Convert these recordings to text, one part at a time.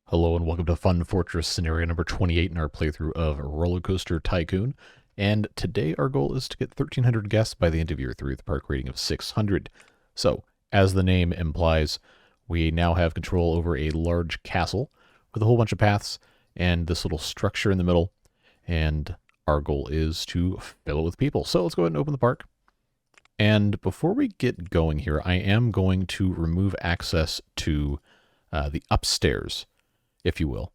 Hello and welcome to Fun Fortress scenario number 28 in our playthrough of RollerCoaster Tycoon. And today our goal is to get 1,300 guests by the end of year 3 with a park rating of 600. So, as the name implies, we now have control over a large castle with a whole bunch of paths and this little structure in the middle. And our goal is to fill it with people. So let's go ahead and open the park. And before we get going here, I am going to remove access to the upstairs, if you will,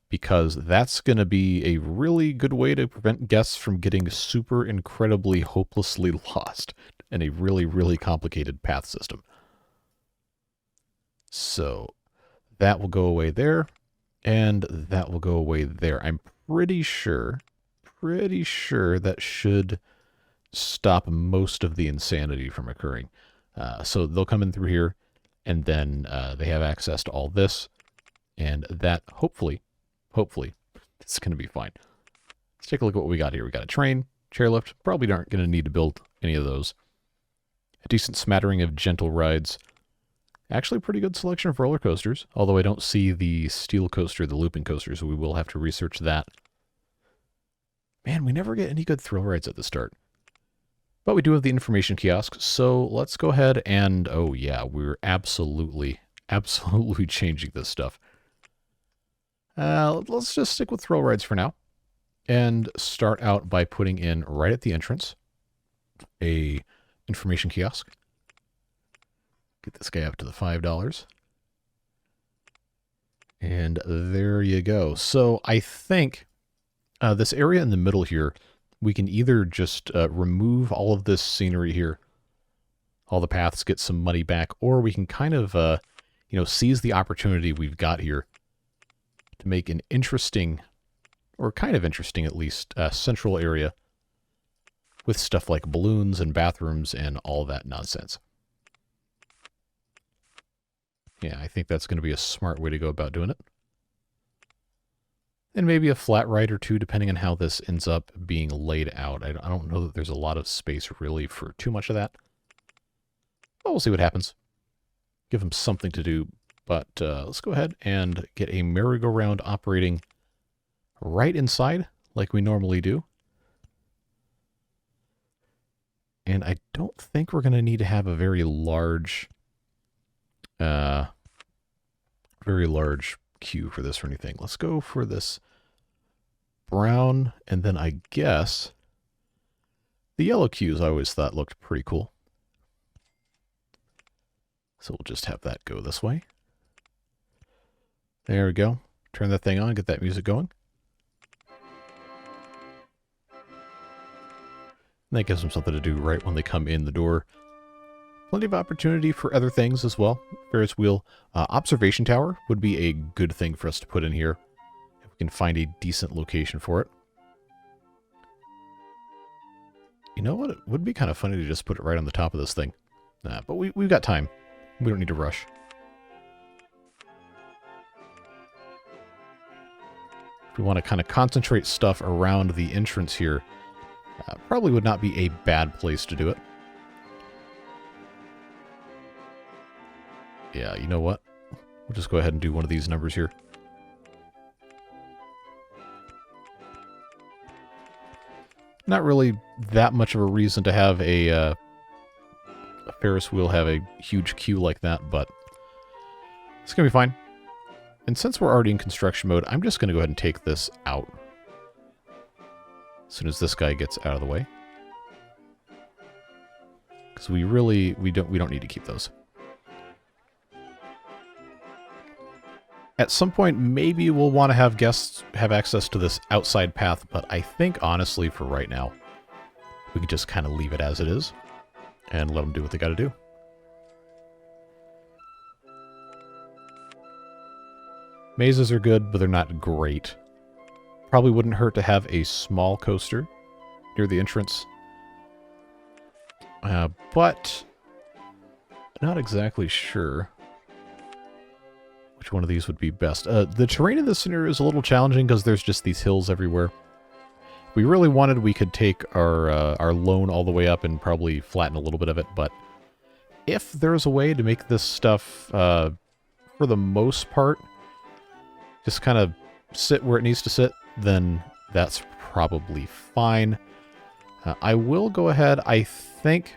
because that's going to be a really good way to prevent guests from getting super incredibly hopelessly lost in a really, really complicated path system. So that will go away there, and that will go away there. I'm pretty sure that should stop most of the insanity from occurring. So they'll come in through here, and then they have access to all this. And that, hopefully, it's going to be fine. Let's take a look at what we got here. We got a train, chairlift. Probably aren't going to need to build any of those. A decent smattering of gentle rides. Actually, pretty good selection of roller coasters. Although I don't see the steel coaster, the looping coaster, so we will have to research that. Man, we never get any good thrill rides at the start. But we do have the information kiosk, so let's go ahead and, oh yeah, we're absolutely changing this stuff. Let's just stick with thrill rides for now and start out by putting in right at the entrance a information kiosk. Get this guy up to the $5. And there you go. So I think this area in the middle here, we can either just remove all of this scenery here, all the paths, get some money back, or we can kind of, seize the opportunity we've got here to make an interesting, or kind of interesting at least, central area with stuff like balloons and bathrooms and all that nonsense. Yeah, I think that's going to be a smart way to go about doing it. And maybe a flat ride or two, depending on how this ends up being laid out. I don't know that there's a lot of space really for too much of that. But we'll see what happens. Give them something to do. But let's go ahead and get a merry-go-round operating right inside, like we normally do. And I don't think we're going to need to have a very large queue for this or anything. Let's go for this brown, and then I guess the yellow queues I always thought looked pretty cool. So we'll just have that go this way. There we go. Turn that thing on, get that music going. And that gives them something to do right when they come in the door. Plenty of opportunity for other things as well. Ferris wheel. Observation tower would be a good thing for us to put in here, if we can find a decent location for it. You know what? It would be kind of funny to just put it right on the top of this thing. But we've got time. We don't need to rush. If we want to kind of concentrate stuff around the entrance here, probably would not be a bad place to do it. Yeah, you know what? We'll just go ahead and do one of these numbers here. Not really that much of a reason to have a Ferris wheel have a huge queue like that, but it's going to be fine. And since we're already in construction mode, I'm just going to go ahead and take this out as soon as this guy gets out of the way. Because we don't need to keep those. At some point, maybe we'll want to have guests have access to this outside path, but I think, honestly, for right now, we can just kind of leave it as it is and let them do what they got to do. Mazes are good, but they're not great. Probably wouldn't hurt to have a small coaster near the entrance. But not exactly sure which one of these would be best. The terrain in this scenario is a little challenging because there's just these hills everywhere. If we really wanted, we could take our loan all the way up and probably flatten a little bit of it, but if there's a way to make this stuff, for the most part, just kind of sit where it needs to sit, then that's probably fine. I will go ahead. I think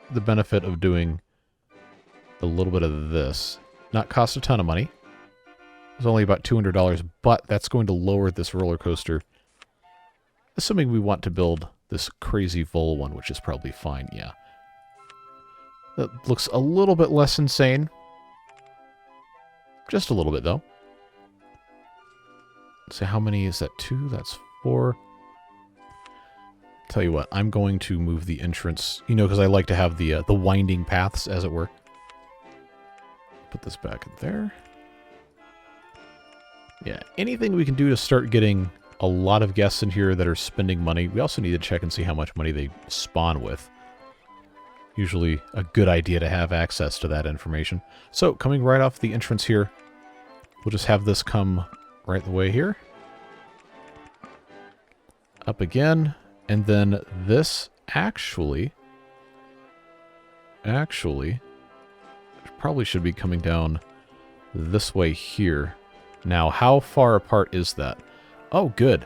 the benefit of doing a little bit of this, not cost a ton of money. It's only about $200, but that's going to lower this roller coaster. Assuming we want to build this crazy Vol one, which is probably fine, yeah. That looks a little bit less insane. Just a little bit, though. So how many is that? 2? That's 4. Tell you what, I'm going to move the entrance, you know, because I like to have the winding paths, as it were. Put this back in there. Yeah, anything we can do to start getting a lot of guests in here that are spending money. We also need to check and see how much money they spawn with. Usually a good idea to have access to that information. So, coming right off the entrance here, we'll just have this come right the way here. Up again. And then this actually probably should be coming down this way here. Now, how far apart is that? Oh, good.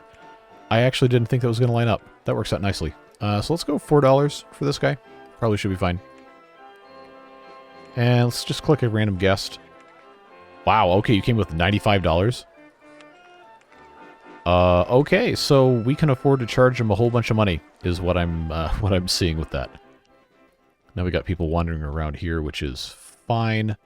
I actually didn't think that was going to line up. That works out nicely. So let's go $4 for this guy. Probably should be fine. And let's just click a random guest. Wow, okay, you came with $95. Okay, so we can afford to charge him a whole bunch of money, is what I'm seeing with that. Now we got people wandering around here, which is fine.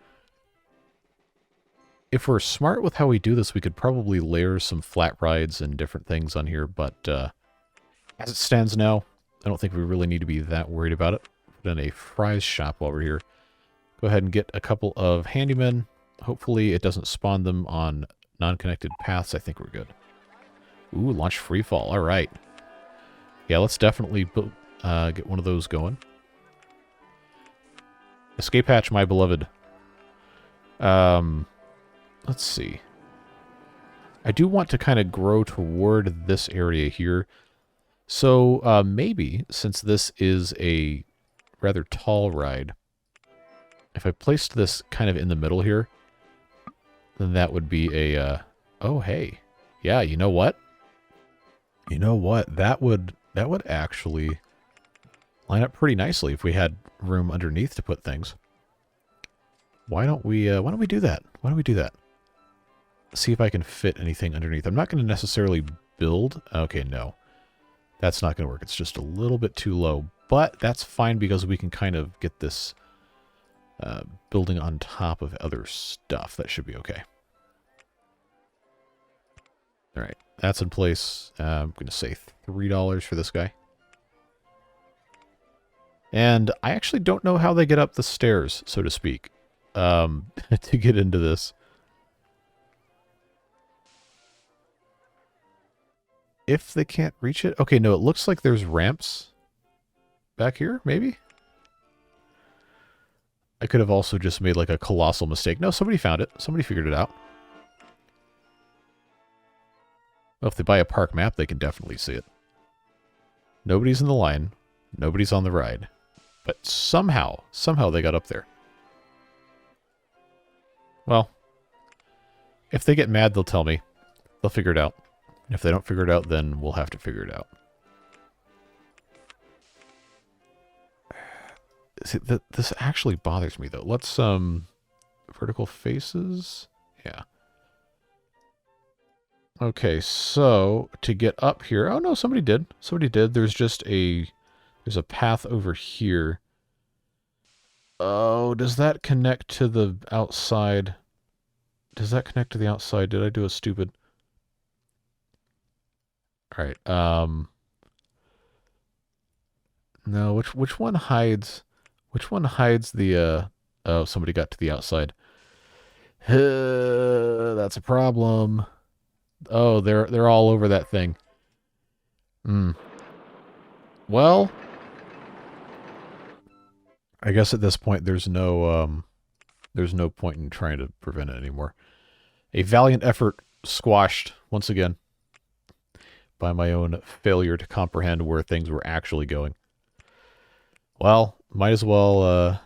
If we're smart with how we do this, we could probably layer some flat rides and different things on here, but as it stands now, I don't think we really need to be that worried about it. Put in a fries shop while we're here. Go ahead and get a couple of handymen. Hopefully it doesn't spawn them on non-connected paths. I think we're good. Ooh, launch free fall. All right. Yeah, let's definitely get one of those going. Escape hatch, my beloved. Let's see. I do want to kind of grow toward this area here. So maybe, since this is a rather tall ride, if I placed this kind of in the middle here, then that would be a... oh, hey. Yeah, you know what? You know what? That would actually line up pretty nicely if we had room underneath to put things. Why don't we do that? Why don't we do that? See if I can fit anything underneath. I'm not going to necessarily build. Okay, no. That's not going to work. It's just a little bit too low. But that's fine because we can kind of get this building on top of other stuff. That should be okay. All right. That's in place. I'm going to say $3 for this guy. And I actually don't know how they get up the stairs, so to speak, to get into this. If they can't reach it. Okay, no, it looks like there's ramps back here, maybe? I could have also just made like a colossal mistake. No, somebody found it. Somebody figured it out. Well, if they buy a park map, they can definitely see it. Nobody's in the line. Nobody's on the ride. But somehow they got up there. Well, if they get mad, they'll tell me. They'll figure it out. And if they don't figure it out, then we'll have to figure it out. See, this actually bothers me, though. Let's, vertical faces? Yeah. Okay, so, to get up here... Oh, no, somebody did. Somebody did. There's just a... There's a path over here. Oh, does that connect to the outside? Does that connect to the outside? Did I do a stupid... Alright, no, which one hides... Which one hides the, Oh, somebody got to the outside. That's a problem. Oh, they're all over that thing. Well, I guess at this point there's no point in trying to prevent it anymore. A valiant effort squashed once again by my own failure to comprehend where things were actually going. Well, might as well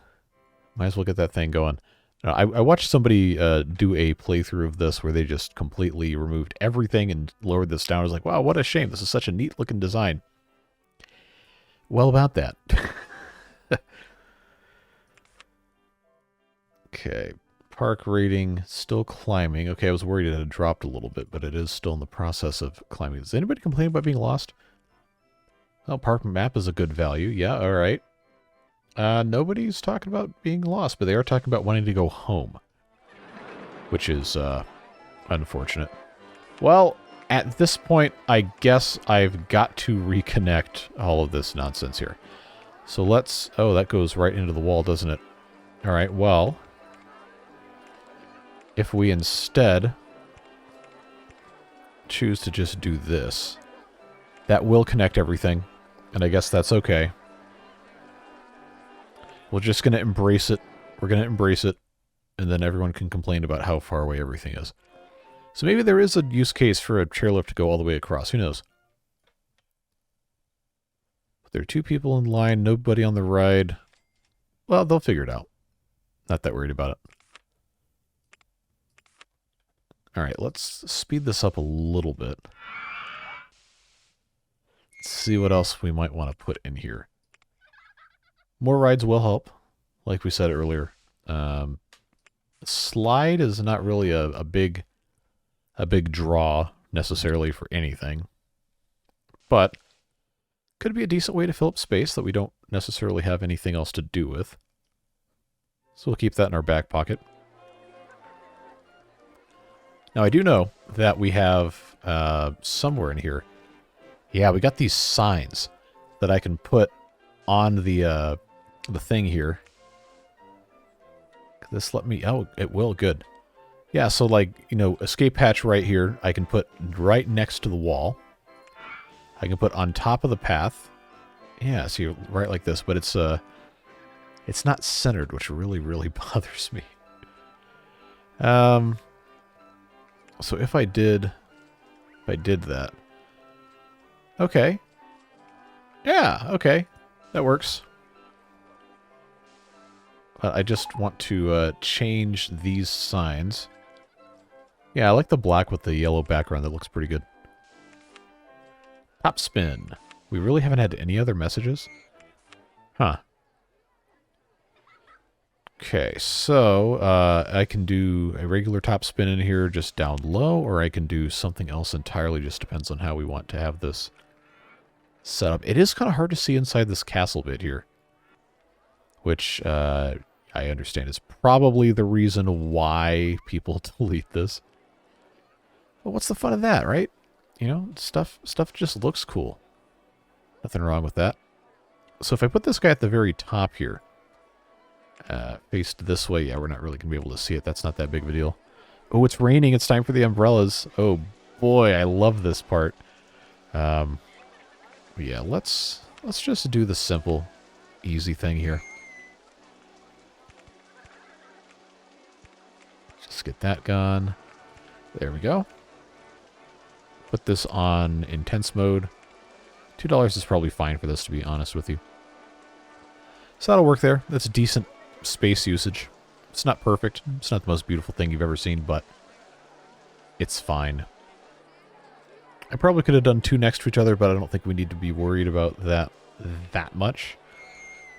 get that thing going. I watched somebody do a playthrough of this where they just completely removed everything and lowered this down. I was like, wow, what a shame. This is such a neat looking design. Well, about that. Okay. Park rating, still climbing. Okay, I was worried it had dropped a little bit, but it is still in the process of climbing. Does anybody complain about being lost? Oh, park map is a good value. Yeah, all right. Nobody's talking about being lost, but they are talking about wanting to go home, which is unfortunate. Well, at this point, I guess I've got to reconnect all of this nonsense here. So let's... Oh, that goes right into the wall, doesn't it? All right, well... If we instead choose to just do this, that will connect everything, and I guess that's okay. We're just going to embrace it. We're going to embrace it, and then everyone can complain about how far away everything is. So maybe there is a use case for a chairlift to go all the way across. Who knows? But there are 2 people in line, nobody on the ride. Well, they'll figure it out. Not that worried about it. All right, let's speed this up a little bit. Let's see what else we might want to put in here. More rides will help, like we said earlier. Slide is not really a big draw necessarily for anything, but could be a decent way to fill up space that we don't necessarily have anything else to do with. So we'll keep that in our back pocket. Now, I do know that we have somewhere in here. Yeah, we got these signs that I can put on the thing here. Could this let me... Oh, it will. Good. Yeah, so like, you know, escape hatch right here, I can put right next to the wall. I can put on top of the path. Yeah, see, right like this, but it's not centered, which really, really bothers me. So if I did that. Okay. Yeah, okay. That works. But I just want to change these signs. Yeah, I like the black with the yellow background. That looks pretty good. Top spin. We really haven't had any other messages? Huh. Okay, so I can do a regular top spin in here just down low, or I can do something else entirely. Just depends on how we want to have this set up. It is kind of hard to see inside this castle bit here, which I understand is probably the reason why people delete this. But what's the fun of that, right? You know, stuff just looks cool. Nothing wrong with that. So if I put this guy at the very top here, faced this way, yeah, we're not really going to be able to see it. That's not that big of a deal. Oh, it's raining. It's time for the umbrellas. Oh, boy, I love this part. Yeah, let's just do the simple, easy thing here. Just get that gone. There we go. Put this on intense mode. $2 is probably fine for this, to be honest with you. So that'll work there. That's decent space usage. It's not perfect. It's not the most beautiful thing you've ever seen, but it's fine. I probably could have done 2 next to each other, but I don't think we need to be worried about that much.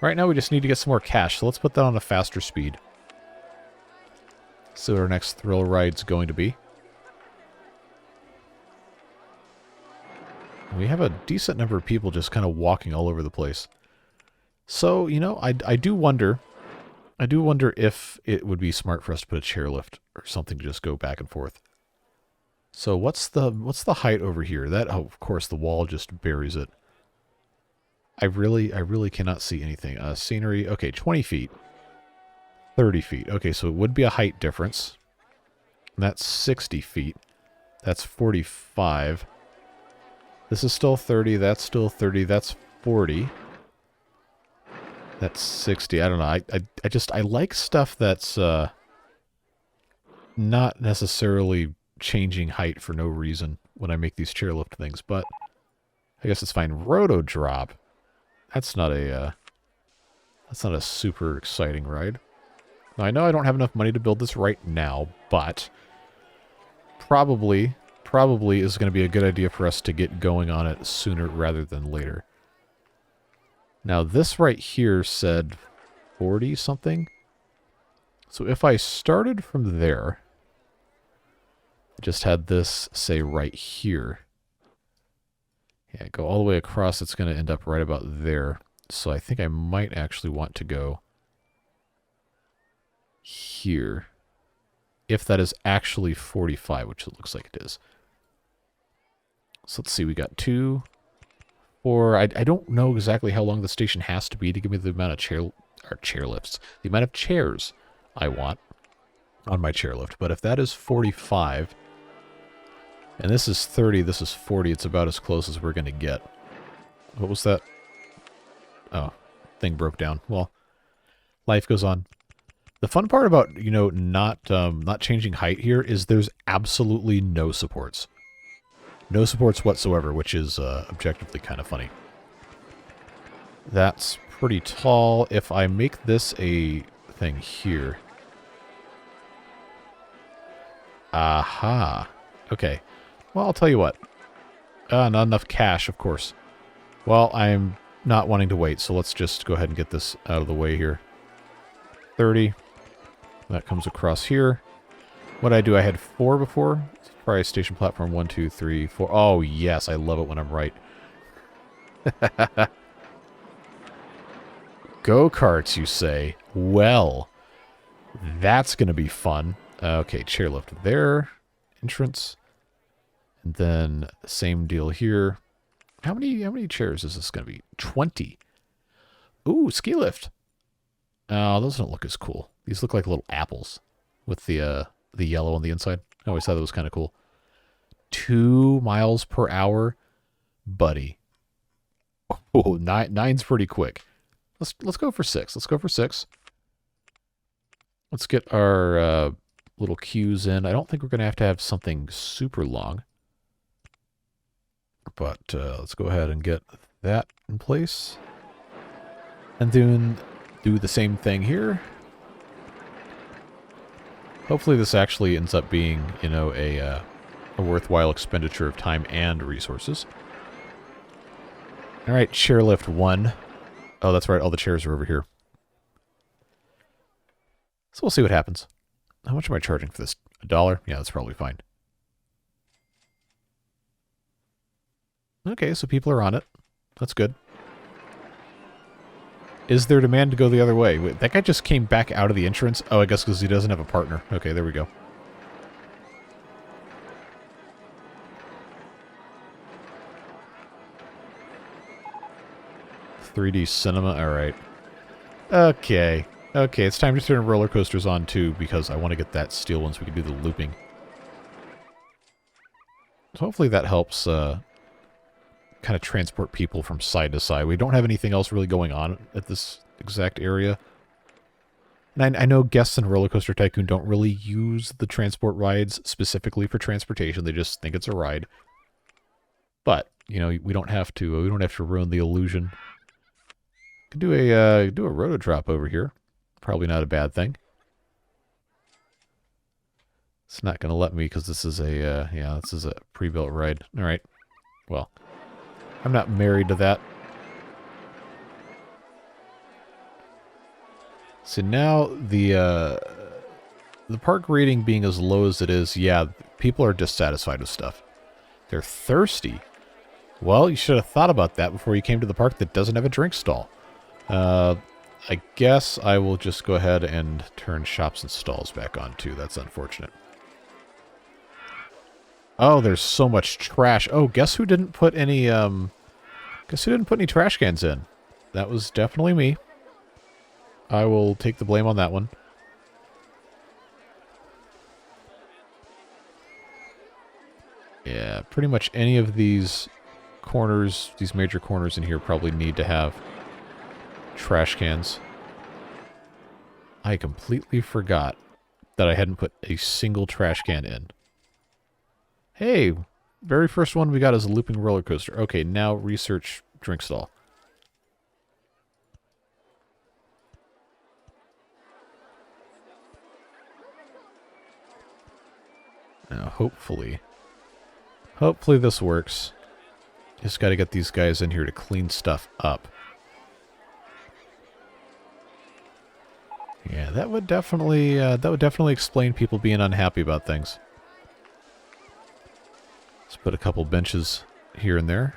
Right now we just need to get some more cash, so let's put that on a faster speed. See what our next thrill ride's going to be. We have a decent number of people just kind of walking all over the place. So, you know, I do wonder if it would be smart for us to put a chairlift or something to just go back and forth. So what's the height over here? That, oh, of course, the wall just buries it. I really cannot see anything. Scenery, okay, 20 feet. 30 feet. Okay, so it would be a height difference. And that's 60 feet. That's 45. This is still 30. That's still 30. That's 40. That's 60. I don't know. I like stuff that's not necessarily changing height for no reason when I make these chairlift things, but I guess it's fine. Roto Drop. That's not a super exciting ride. Now, I know I don't have enough money to build this right now, but probably is going to be a good idea for us to get going on it sooner rather than later. Now, this right here said 40 something. So if I started from there, just had this say right here. Yeah, go all the way across, it's going to end up right about there. So I think I might actually want to go here. If that is actually 45, which it looks like it is. So let's see, we got 2, 4. I don't know exactly how long the station has to be to give me the amount of chairlifts. The amount of chairs I want on my chairlift. But if that is 45, and this is 30, this is 40, it's about as close as we're going to get. What was that? Oh, thing broke down. Well, life goes on. The fun part about, you know, not changing height here is there's absolutely no supports. No supports whatsoever, which is objectively kind of funny. That's pretty tall. If I make this a thing here. Aha. Okay. Well, I'll tell you what. Not enough cash, of course. Well, I'm not wanting to wait, so let's just go ahead and get this out of the way here. 30. That comes across here. What did I do? I had 4 before. Price station platform 1, 2, 3, 4. Oh, yes. I love it when I'm right. Go-karts, you say? Well, that's going to be fun. Okay, chairlift there. Entrance. And then same deal here. How many chairs is this going to be? 20. Ooh, ski lift. Oh, those don't look as cool. These look like little apples with the yellow on the inside. I always thought that was kind of cool. 2 miles per hour, buddy. Oh, 9's pretty quick. Let's go for 6. Let's go for 6. Let's get our little cues in. I don't think we're going to have something super long. But let's go ahead and get that in place. And then do the same thing here. Hopefully this actually ends up being, you know, a worthwhile expenditure of time and resources. All right, chairlift 1. Oh, that's right. All the chairs are over here. So we'll see what happens. How much am I charging for this? $1? Yeah, that's probably fine. Okay, so people are on it. That's good. Is there demand to go the other way? Wait, that guy just came back out of the entrance? Oh, I guess because he doesn't have a partner. Okay, there we go. $3D cinema, alright. Okay. Okay, it's time to turn roller coasters on too, because I want to get that steel one so we can do the looping. So hopefully that helps kind of transport people from side to side. We don't have anything else really going on at this exact area. And I know guests in RollerCoaster Tycoon don't really use the transport rides specifically for transportation. They just think it's a ride. But, you know, we don't have to ruin the illusion. Could do a roto drop over here. Probably not a bad thing. It's not going to let me because this is a this is a pre-built ride. All right. Well, I'm not married to that. So now the park rating being as low as it is, yeah, people are dissatisfied with stuff. They're thirsty. Well, you should have thought about that before you came to the park that doesn't have a drink stall. I guess I will just go ahead and turn shops and stalls back on too. That's unfortunate. Oh, there's so much trash. Oh, guess who didn't put any trash cans in? That was definitely me. I will take the blame on that one. Yeah, pretty much any of these corners, these major corners in here probably need to have trash cans. I completely forgot that I hadn't put a single trash can in. Hey, very first one we got is a looping roller coaster. Okay, now research drink stall. Now, hopefully this works. Just got to get these guys in here to clean stuff up. Yeah, that would definitely explain people being unhappy about things. Let's put a couple benches here and there.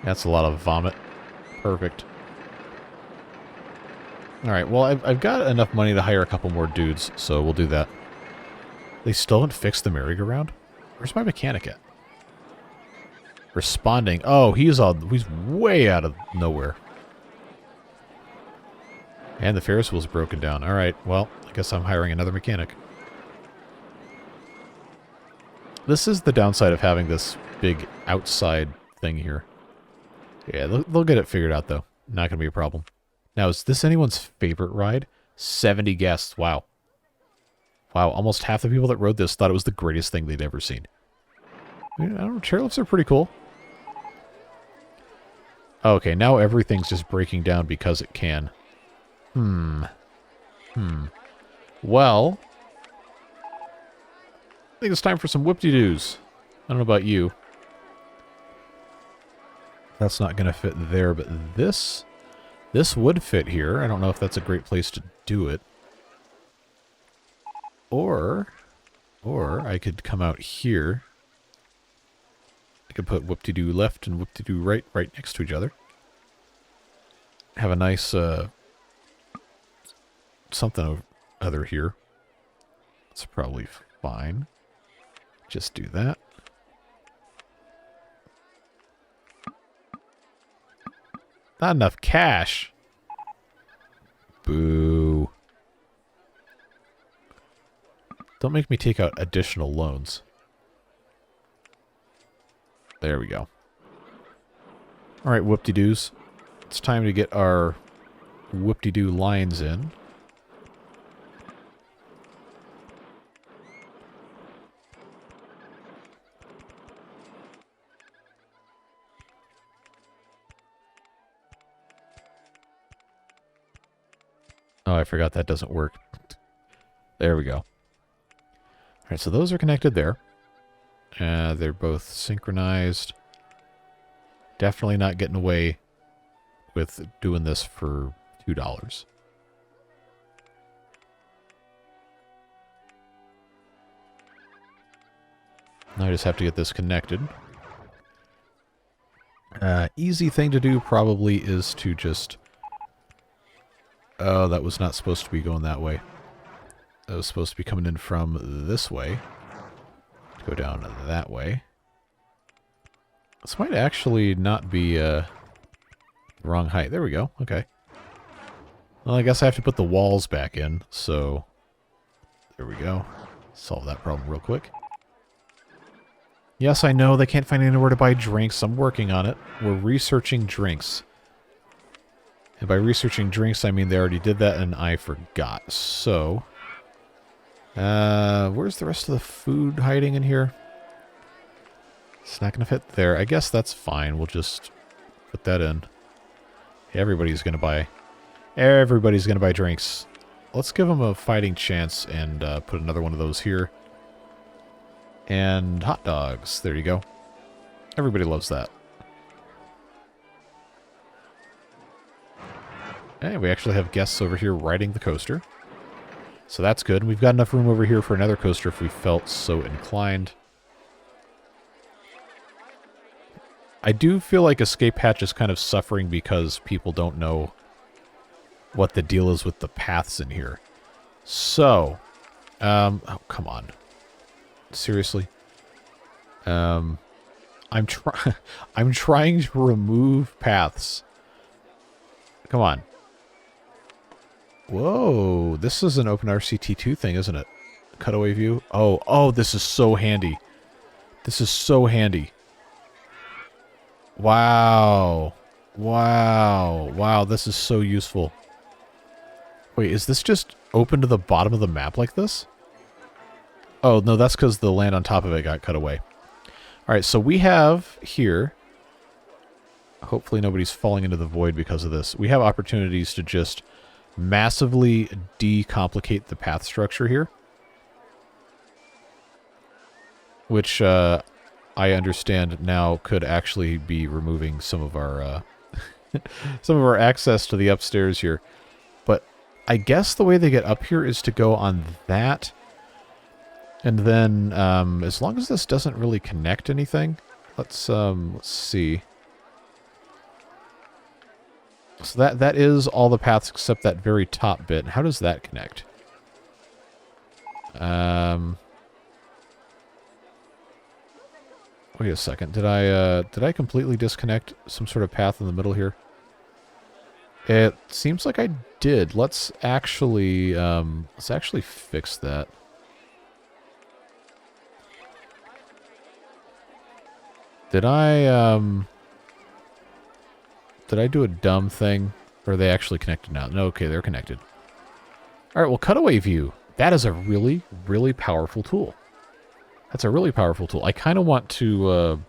That's a lot of vomit. Perfect. Alright, well, I've got enough money to hire a couple more dudes, so we'll do that. They still haven't fixed the merry-go-round? Where's my mechanic at? Responding. Oh, he's way out of nowhere. And the Ferris wheel's broken down. Alright, well, I guess I'm hiring another mechanic. This is the downside of having this big outside thing here. Yeah, they'll get it figured out, though. Not going to be a problem. Now, is this anyone's favorite ride? 70 guests. Wow. Wow, almost half the people that rode this thought it was the greatest thing they'd ever seen. I don't know, chairlifts are pretty cool. Okay, now everything's just breaking down because it can. Well, I think it's time for some whoop-de-doos. I don't know about you. That's not going to fit there, but this would fit here. I don't know if that's a great place to do it. Or I could come out here. I could put whoop-de-doo left and whoop-de-doo right next to each other. Have a nice something or other here. That's probably fine. Just do that. Not enough cash. Boo. Don't make me take out additional loans. There we go. Alright, whoop-de-doos. It's time to get our whoop-de-doo lines in. Oh, I forgot that doesn't work. There we go. Alright, so those are connected there. They're both synchronized. Definitely not getting away with doing this for $2. Now I just have to get this connected. Easy thing to do probably is to just... Oh, that was not supposed to be going that way. That was supposed to be coming in from this way. Go down that way. This might actually not be the wrong height. There we go. Okay. Well, I guess I have to put the walls back in, so... There we go. Solve that problem real quick. Yes, I know they can't find anywhere to buy drinks. I'm working on it. We're researching drinks. And by researching drinks, I mean they already did that and I forgot. So, where's the rest of the food hiding in here? It's not going to fit there. I guess that's fine. We'll just put that in. Everybody's going to buy drinks. Let's give them a fighting chance and put another one of those here. And hot dogs. There you go. Everybody loves that. Hey, we actually have guests over here riding the coaster. So that's good. We've got enough room over here for another coaster if we felt so inclined. I do feel like Escape Hatch is kind of suffering because people don't know what the deal is with the paths in here. So, oh, come on. Seriously? I'm trying to remove paths. Come on. Whoa, this is an OpenRCT2 thing, isn't it? Cutaway view. Oh, this is so handy. This is so handy. Wow. Wow, this is so useful. Wait, is this just open to the bottom of the map like this? Oh, no, that's because the land on top of it got cut away. Alright, so we have here Hopefully nobody's falling into the void because of this. We have opportunities to just massively decomplicate the path structure here. Which I understand now could actually be removing some of our some of our access to the upstairs here. But I guess the way they get up here is to go on that. And then as long as this doesn't really connect anything, let's see. So that is all the paths except that very top bit. How does that connect? Wait a second. Did I completely disconnect some sort of path in the middle here? It seems like I did. Let's actually fix that. Did I do a dumb thing? Or are they actually connected now? No, okay, they're connected. All right, well, cutaway view. That is a really, really powerful tool. That's a really powerful tool. I kind of want to...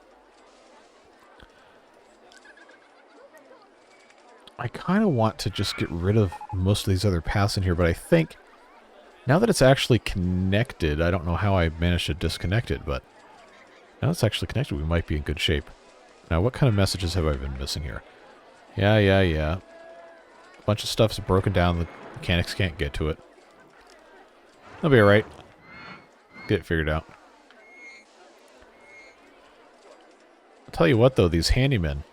just get rid of most of these other paths in here, but I think now that it's actually connected, I don't know how I managed to disconnect it, but now it's actually connected, we might be in good shape. Now, what kind of messages have I been missing here? Yeah. A bunch of stuff's broken down, the mechanics can't get to it. They'll be alright. Get it figured out. I'll tell you what, though, these handymen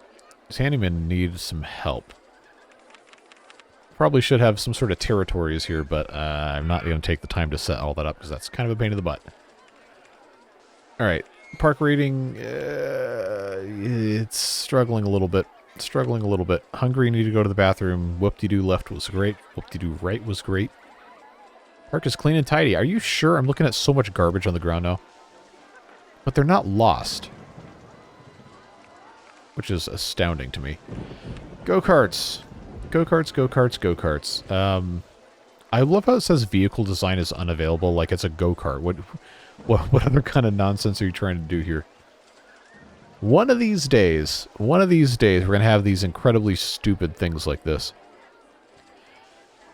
need some help. Probably should have some sort of territories here, but I'm not going to take the time to set all that up because that's kind of a pain in the butt. Alright, park rating, it's struggling a little bit. Hungry, need to go to the bathroom. Whoop-de-doo left was great. Whoop-de-doo right was great. Park is clean and tidy. Are you sure? I'm looking at so much garbage on the ground now. But they're not lost. Which is astounding to me. Go-karts. Go-karts, go-karts, go-karts. I love how it says vehicle design is unavailable, like it's a go-kart. What other kind of nonsense are you trying to do here? One of these days, we're going to have these incredibly stupid things like this.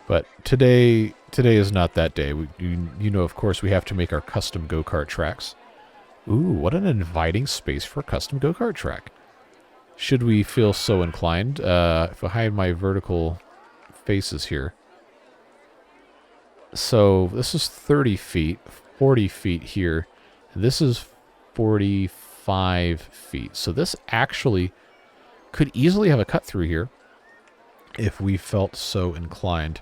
But today is not that day. You know, of course, we have to make our custom go-kart tracks. Ooh, what an inviting space for a custom go-kart track. Should we feel so inclined, if I hide my vertical faces here. So, this is 30 feet, 40 feet here. And this is 45 feet. So this actually could easily have a cut through here if we felt so inclined.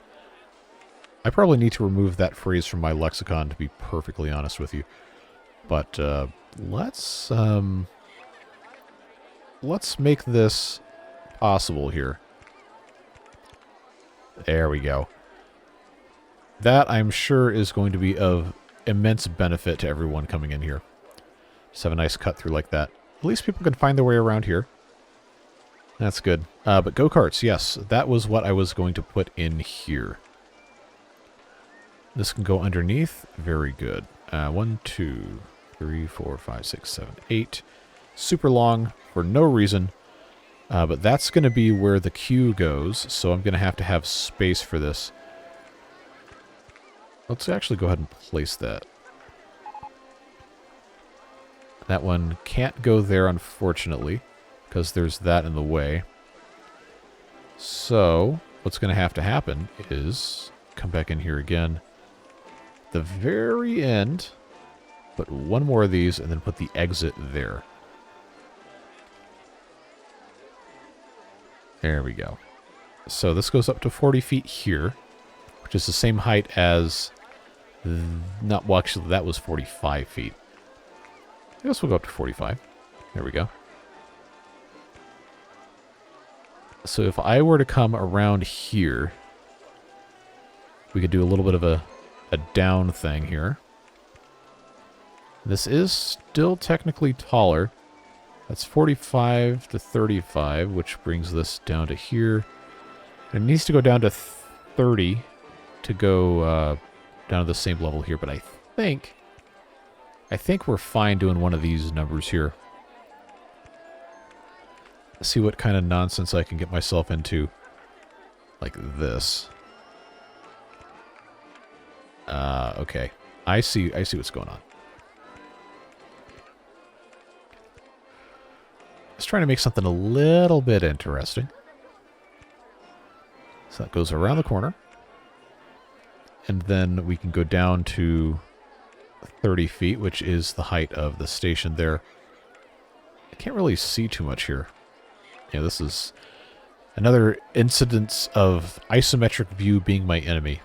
I probably need to remove that phrase from my lexicon, to be perfectly honest with you. But let's make this possible here. There we go. That, I'm sure, is going to be of immense benefit to everyone coming in here. Just have a nice cut through like that. At least people can find their way around here. That's good. But go-karts, yes. That was what I was going to put in here. This can go underneath. Very good. 1, 2, 3, 4, 5, 6, 7, 8. Super long for no reason. But that's going to be where the queue goes, so I'm going to have space for this. Let's actually go ahead and place that. That one can't go there, unfortunately, because there's that in the way. So, what's going to happen is come back in here again. At the very end, put one more of these, and then put the exit there. There we go. So this goes up to 40 feet here, which is the same height as... well, actually, that was 45 feet. I guess we'll go up to 45. There we go. So if I were to come around here, we could do a little bit of a down thing here. This is still technically taller. That's 45 to 35, which brings this down to here. And it needs to go down to 30 to go down to the same level here, but I think we're fine doing one of these numbers here. see what kind of nonsense I can get myself into. Like this. Okay. I see what's going on. Let's try to make something a little bit interesting. So that goes around the corner. And then we can go down to 30 feet, which is the height of the station there. I can't really see too much here. Yeah, this is another incidence of isometric view being my enemy.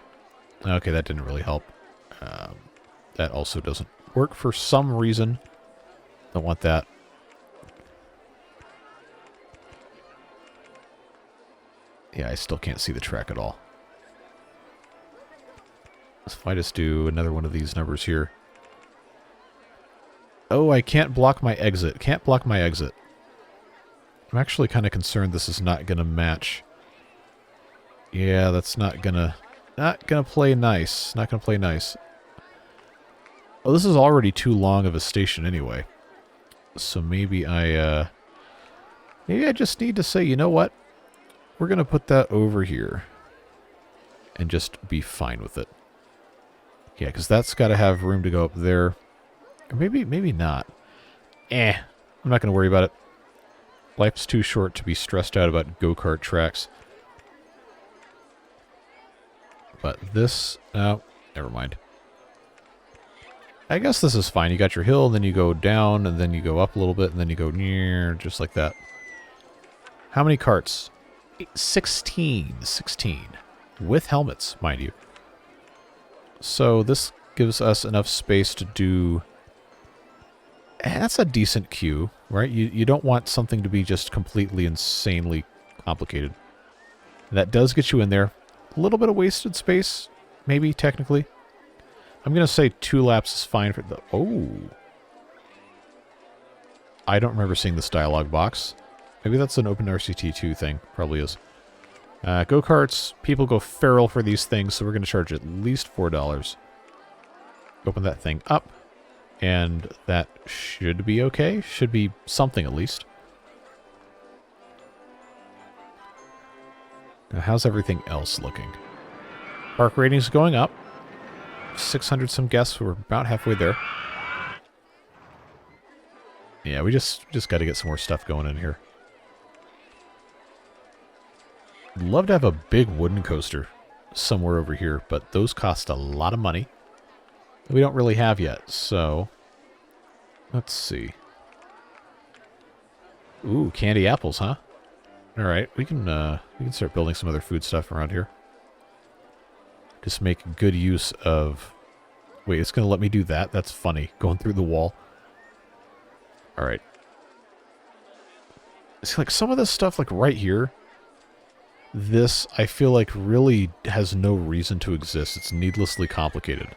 Okay, that didn't really help. That also doesn't work for some reason. Don't want that. Yeah, I still can't see the track at all. If I just do another one of these numbers here. Oh, I can't block my exit. Can't block my exit. I'm actually kind of concerned this is not going to match. Yeah, that's not gonna play nice. Not gonna play nice. Oh, this is already too long of a station anyway. So maybe I just need to say, you know what? We're gonna put that over here. And just be fine with it. Yeah, because that's got to have room to go up there. Or maybe not. I'm not going to worry about it. Life's too short to be stressed out about go-kart tracks. But this... Oh, never mind. I guess this is fine. You got your hill, and then you go down, and then you go up a little bit, and then you go near, just like that. How many carts? 16. 16. With helmets, mind you. So this gives us enough space to do... that's a decent queue, right? You don't want something to be just completely insanely complicated. That does get you in there. A little bit of wasted space, maybe, technically. I'm going to say 2 laps is fine for the... Oh! I don't remember seeing this dialogue box. Maybe that's an OpenRCT2 thing. Probably is. Go-karts, people go feral for these things, so we're going to charge at least $4. Open that thing up. And that should be okay. Should be something at least. Now, how's everything else looking? Park ratings going up. 600 some guests. We're about halfway there. Yeah, we just got to get some more stuff going in here. I'd love to have a big wooden coaster somewhere over here, but those cost a lot of money. We don't really have yet, so let's see. Ooh, candy apples, huh? All right, we can start building some other food stuff around here. Just make good use of... Wait, it's going to let me do that? That's funny. Going through the wall. All right. It's like some of this stuff, like right here, this, I feel like, really has no reason to exist. It's needlessly complicated.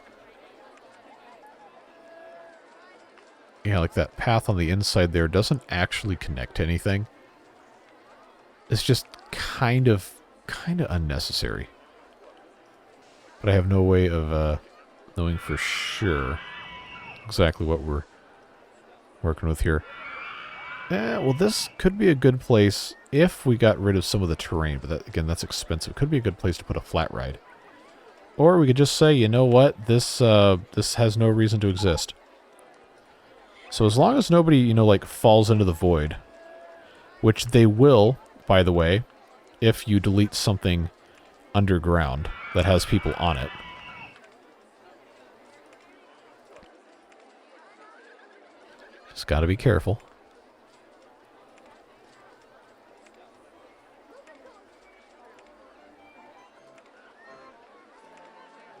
Yeah, like that path on the inside there doesn't actually connect to anything. It's just kind of unnecessary. But I have no way of knowing for sure exactly what we're working with here. Well, this could be a good place if we got rid of some of the terrain. But that, again, that's expensive. Could be a good place to put a flat ride. Or we could just say, you know what? This has no reason to exist. So as long as nobody, you know, like falls into the void, which they will, by the way, if you delete something underground that has people on it. Just got to be careful.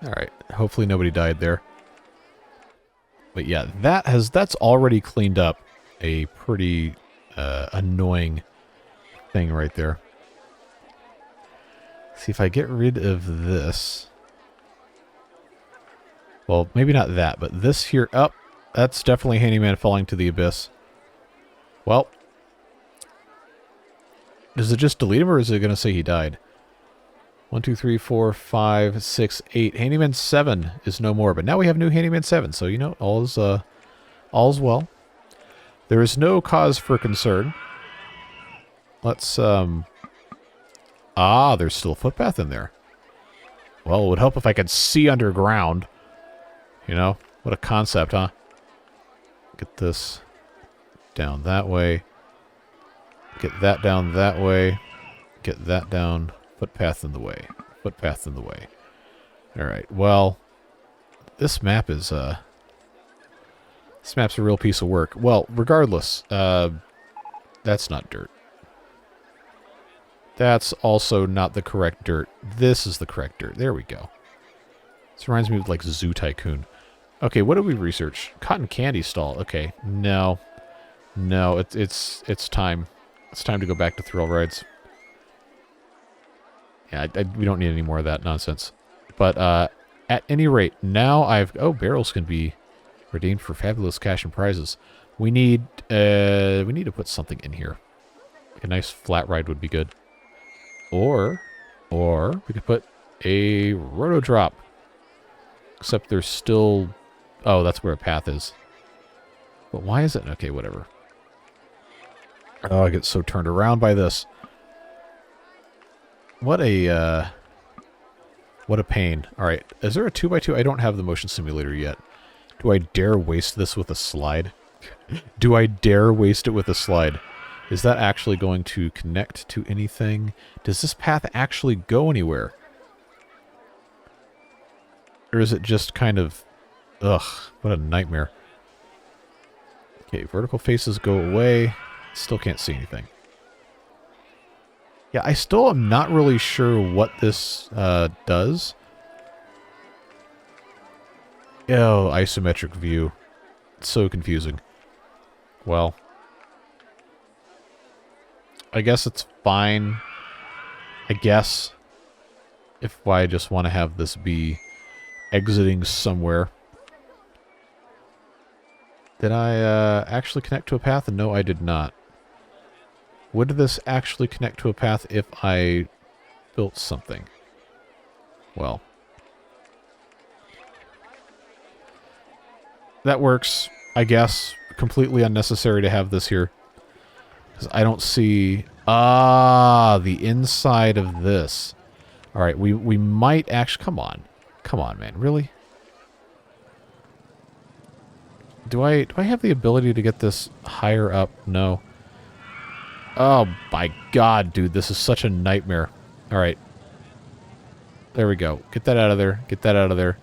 All right. Hopefully nobody died there. But yeah, that's already cleaned up a pretty annoying thing right there. See if I get rid of this. Well, maybe not that, but this here up. That's definitely Handyman falling to the abyss. Well, does it just delete him, or is it going to say he died? 1, 2, 3, 4, 5, 6, 8. Handyman 7 is no more, but now we have new Handyman 7, so you know all's well. There is no cause for concern. Let's, Ah, there's still a footpath in there. Well, it would help if I could see underground. You know? What a concept, huh? Get this down that way. Get that down that way. Get that down. Footpath in the way. Footpath in the way. Alright, well, this map is, this map's a real piece of work. Well, regardless, that's not dirt. That's also not the correct dirt. This is the correct dirt. There we go. This reminds me of, like, Zoo Tycoon. Okay, what did we research? Cotton candy stall. Okay, no. No, it's time. It's time to go back to thrill rides. Yeah, we don't need any more of that nonsense. But, at any rate, now I've... Oh, barrels can be redeemed for fabulous cash and prizes. We need to put something in here. Like a nice flat ride would be good. Or we could put a roto drop. Except there's still... Oh, that's where a path is. But why is it... Okay, whatever. Oh, I get so turned around by this. What a pain. Alright, is there a 2x2? I don't have the motion simulator yet. Do I dare waste this with a slide? Do I dare waste it with a slide? Is that actually going to connect to anything? Does this path actually go anywhere? Or is it just kind of... Ugh, what a nightmare. Okay, vertical faces go away. Still can't see anything. Yeah, I still am not really sure what this does. Oh, isometric view. It's so confusing. Well, I guess it's fine. I guess. If I just want to have this be exiting somewhere. Did I actually connect to a path? And no, I did not. Would this actually connect to a path if I built something? Well. That works, I guess. Completely unnecessary to have this here. Because I don't see... Ah, the inside of this. Alright, we might actually... Come on. Come on, man. Really? Do I have the ability to get this higher up? No. Oh my god, dude, this is such a nightmare. Alright. There we go. Get that out of there. Get that out of there.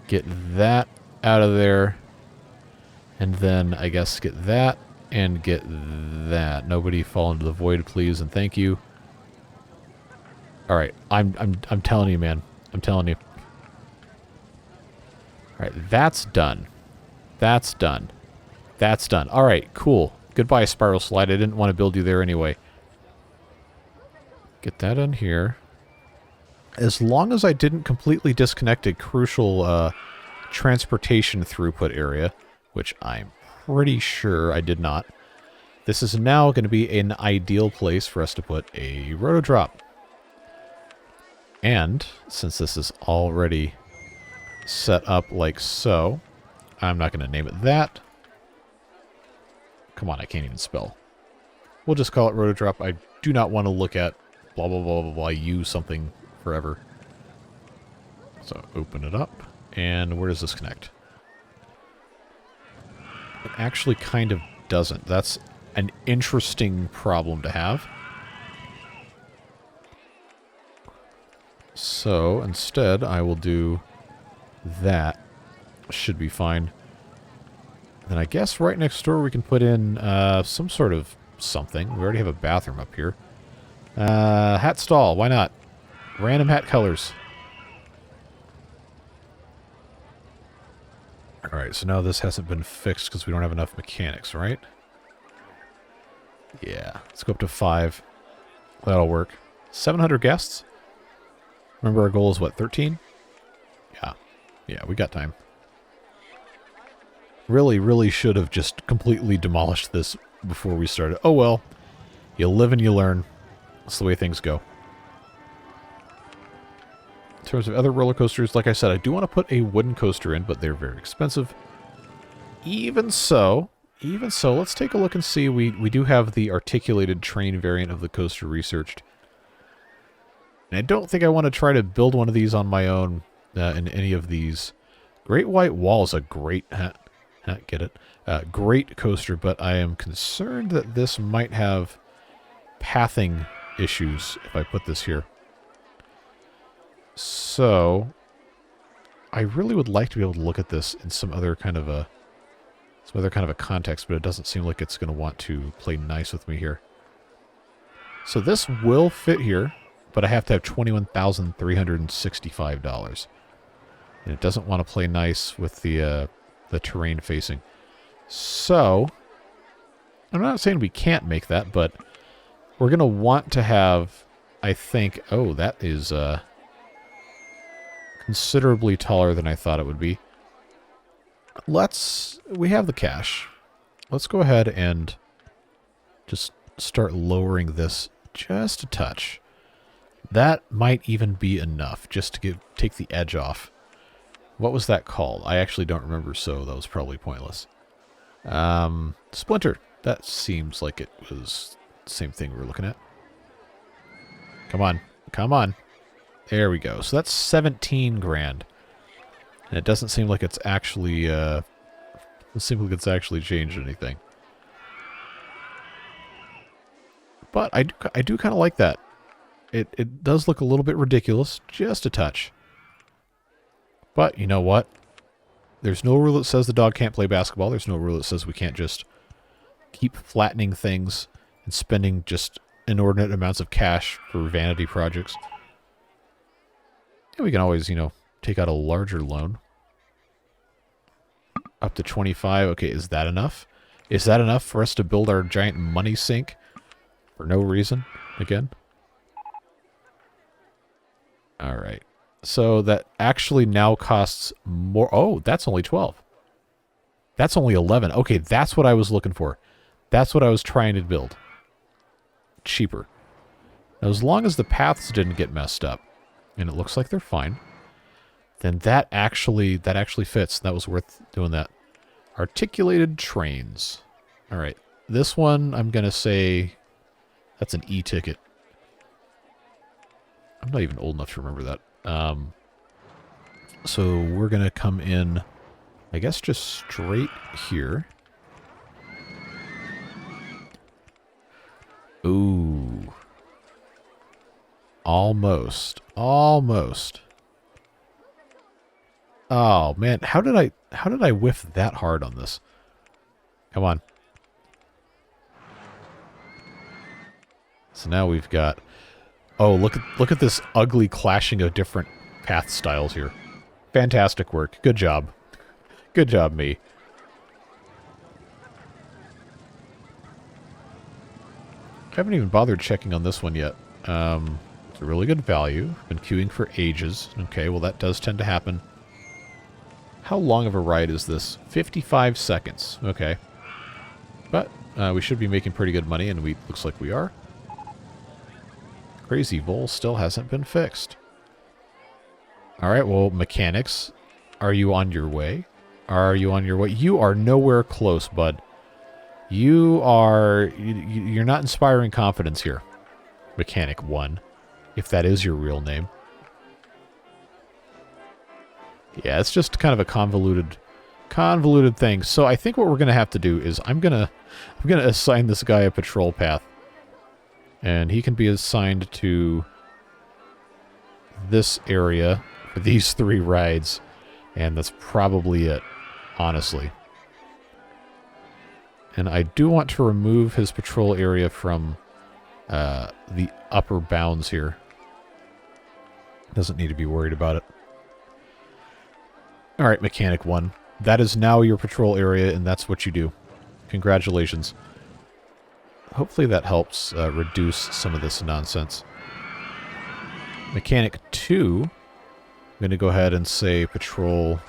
Get that out of there. And then, I guess, get that and get that. Nobody fall into the void, please, and thank you. Alright, I'm telling you, man. I'm telling you. Alright, that's done. That's done. That's done. Alright, cool. Goodbye, spiral slide. I didn't want to build you there anyway. Get that on here. As long as I didn't completely disconnect a crucial transportation throughput area, which I'm pretty sure I did not, this is now going to be an ideal place for us to put a roto drop. And since this is already set up like so, I'm not going to name it that. Come on, I can't even spell. We'll just call it roto drop. I do not want to look at blah, blah, blah, blah, blah, use something forever. So open it up. And where does this connect? It actually kind of doesn't. That's an interesting problem to have. So instead, I will do that. Should be fine. Then I guess right next door we can put in some sort of something. We already have a bathroom up here. Hat stall, why not? Random hat colors. Alright, so now this hasn't been fixed because we don't have enough mechanics, right? Yeah, let's go up to 5. That'll work. 700 guests? Remember our goal is what, 13? Yeah. Yeah, we got time. Really should have just completely demolished this before we started. Oh well. You live and you learn. That's the way things go. In terms of other roller coasters, like I said, I do want to put a wooden coaster in, but they're very expensive. Even so, even so, let's take a look and see. We do have the articulated train variant of the coaster researched. And I don't think I want to try to build one of these on my own in any of these. Great White Wall is a great... get it? Great coaster, but I am concerned that this might have pathing issues if I put this here. So, I really would like to be able to look at this in some other kind of a context, but it doesn't seem like it's going to want to play nice with me here. So this will fit here, but I have to have $21,365. And it doesn't want to play nice with the terrain facing. So, I'm not saying we can't make that, but we're going to want to have, I think, oh, that is considerably taller than I thought it would be. We have the cash. Let's go ahead and just start lowering this just a touch. That might even be enough just to take the edge off. What was that called? I actually don't remember, so that was probably pointless. Splinter. That seems like it was the same thing we were looking at. Come on. Come on. There we go. So that's 17 grand. And it doesn't seem like it's actually, changed anything. But I do kind of like that. It does look a little bit ridiculous, just a touch. But you know what? There's no rule that says the dog can't play basketball. There's no rule that says we can't just keep flattening things and spending just inordinate amounts of cash for vanity projects. And we can always, take out a larger loan. Up to 25. Okay, is that enough? Is that enough for us to build our giant money sink for no reason again? All right. So that actually now costs more. Oh, that's only 12. That's only 11. Okay, that's what I was looking for. That's what I was trying to build. Cheaper. Now, as long as the paths didn't get messed up, and it looks like they're fine, then that actually fits. That was worth doing that. Articulated trains. All right. This one, I'm going to say that's an e-ticket. I'm not even old enough to remember that. So we're going to come in, I guess, just straight here. Ooh. Almost. Almost. Oh, man. How did I whiff that hard on this? Come on. So now we've got... Oh, look at this ugly clashing of different path styles here. Fantastic work. Good job. Good job, me. I haven't even bothered checking on this one yet. It's a really good value. Been queuing for ages. Okay, well that does tend to happen. How long of a ride is this? 55 seconds. Okay. But we should be making pretty good money, and looks like we are. Crazy Vole still hasn't been fixed. Alright, well, mechanics, are you on your way? Are you on your way? You are nowhere close, bud. You're not inspiring confidence here. Mechanic 1, if that is your real name. Yeah, it's just kind of a convoluted thing. So I think what we're going to have to do is I'm going to assign this guy a patrol path. And he can be assigned to this area for these 3 rides. And that's probably it, honestly. And I do want to remove his patrol area from the upper bounds here. Doesn't need to be worried about it. Alright, Mechanic 1. That is now your patrol area, and that's what you do. Congratulations. Hopefully that helps reduce some of this nonsense. Mechanic 2, I'm going to go ahead and say patrol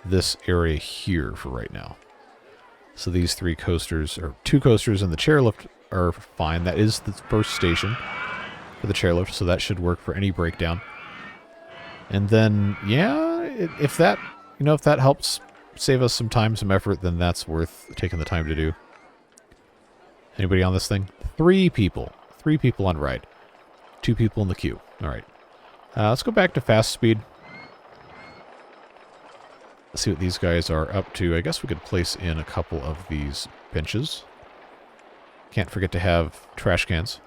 this area here for right now. So these 3 coasters, or 2 coasters and the chairlift are fine. That is the first station for the chairlift, so that should work for any breakdown. And then, yeah, if that helps save us some time, some effort, then that's worth taking the time to do. Anybody on this thing? 3 people. 3 people on ride. 2 people in the queue. All right. Let's go back to fast speed. Let's see what these guys are up to. I guess we could place in a couple of these benches. Can't forget to have trash cans.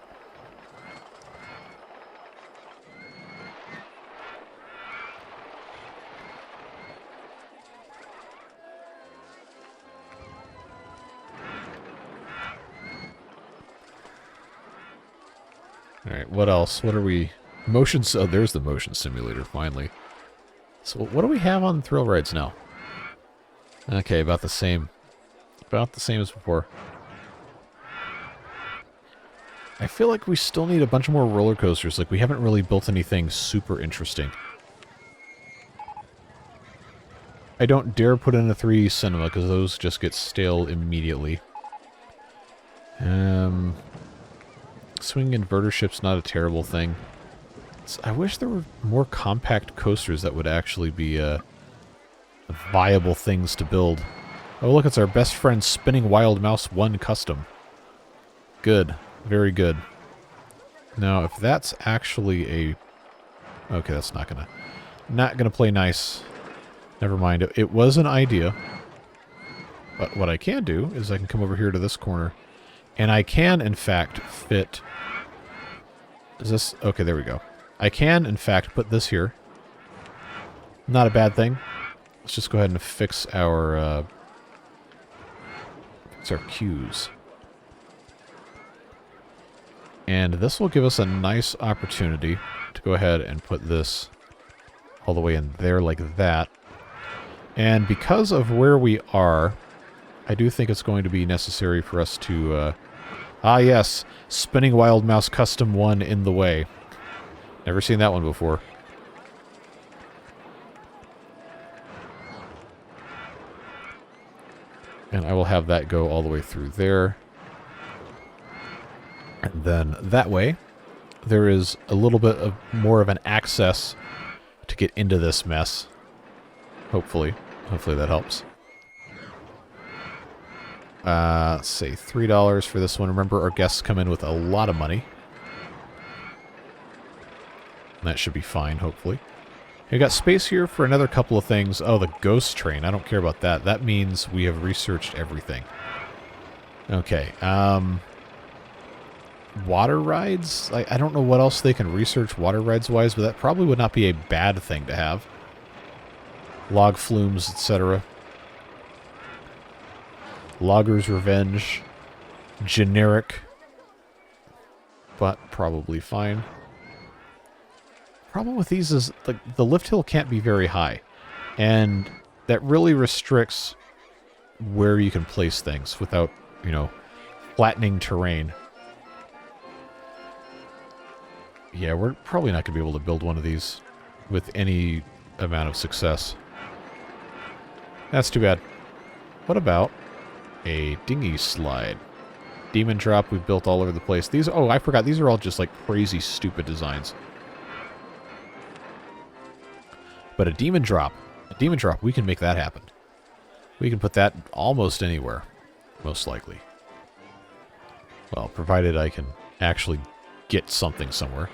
Alright, what else? What are we... Motions... Oh, there's the motion simulator, finally. So what do we have on thrill rides now? Okay, about the same. About the same as before. I feel like we still need a bunch more roller coasters. Like, we haven't really built anything super interesting. I don't dare put in a 3D cinema, because those just get stale immediately. Swing inverter ship's not a terrible thing. I wish there were more compact coasters that would actually be viable things to build. Oh, look, it's our best friend Spinning Wild Mouse 1 Custom. Good. Very good. Now, if that's actually a... Okay, that's not gonna play nice. Never mind. It was an idea. But what I can do is I can come over here to this corner. And I can, in fact, fit... Is this... Okay, there we go. I can, in fact, put this here. Not a bad thing. Let's just go ahead and fix our queues. And this will give us a nice opportunity to go ahead and put this all the way in there like that. And because of where we are, I do think it's going to be necessary for us to... Ah, yes. Spinning Wild Mouse Custom 1 in the way. Never seen that one before. And I will have that go all the way through there. And then that way, there is a little bit of more of an access to get into this mess. Hopefully. Hopefully that helps. Let's say $3 for this one. Remember, our guests come in with a lot of money. That should be fine, hopefully. We got space here for another couple of things. Oh, the ghost train. I don't care about that. That means we have researched everything. Okay. Water rides? I don't know what else they can research water rides-wise, but that probably would not be a bad thing to have. Log flumes, etc. Logger's Revenge. Generic. But probably fine. Problem with these is the lift hill can't be very high, and that really restricts where you can place things without, you know, flattening terrain. Yeah, we're probably not going to be able to build one of these with any amount of success. That's too bad. What about a dinghy slide? Demon drop we've built all over the place. These, oh, I forgot, these are all just like crazy stupid designs. But a demon drop, we can make that happen. We can put that almost anywhere, most likely. Well, provided I can actually get something somewhere.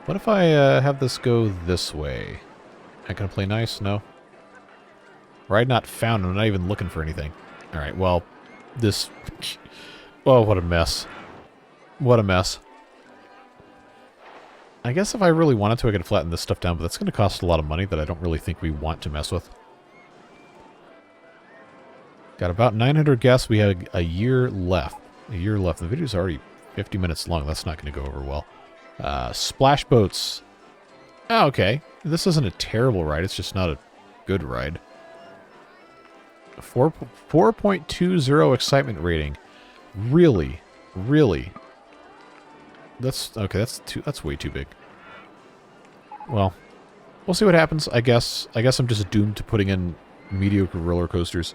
What if I have this go this way? Am I gonna play nice? No. Ride not found. I'm not even looking for anything. Alright, well, this... Oh, what a mess. What a mess. I guess if I really wanted to, I could flatten this stuff down, but that's going to cost a lot of money that I don't really think we want to mess with. Got about 900 guests. We had a year left. A year left. The video's already 50 minutes long. That's not going to go over well. Splash boats. Oh, okay. This isn't a terrible ride. It's just not a good ride. 4.20 excitement rating. Really? Really? That's okay. That's way too big. Well, we'll see what happens. I guess I'm just doomed to putting in mediocre roller coasters.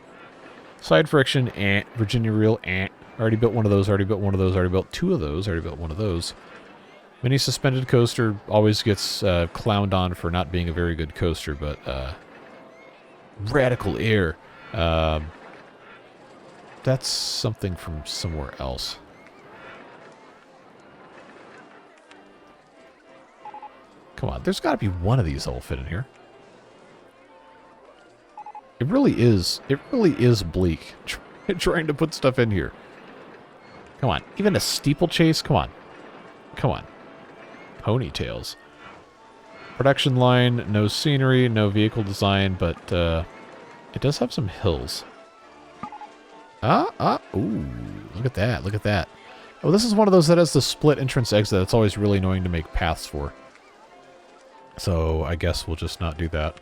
Side friction, Virginia reel, Already built one of those. Already built one of those. Already built 2 of those. Already built one of those. Mini suspended coaster always gets clowned on for not being a very good coaster, but Radical air. That's something from somewhere else. Come on, there's got to be one of these that will fit in here. It really is bleak trying to put stuff in here. Come on, even a steeplechase? Come on. Come on. Ponytails. Production line, no scenery, no vehicle design, but it does have some hills. Ooh, look at that, look at that. Oh, this is one of those that has the split entrance exit. It's always really annoying to make paths for. So I guess we'll just not do that.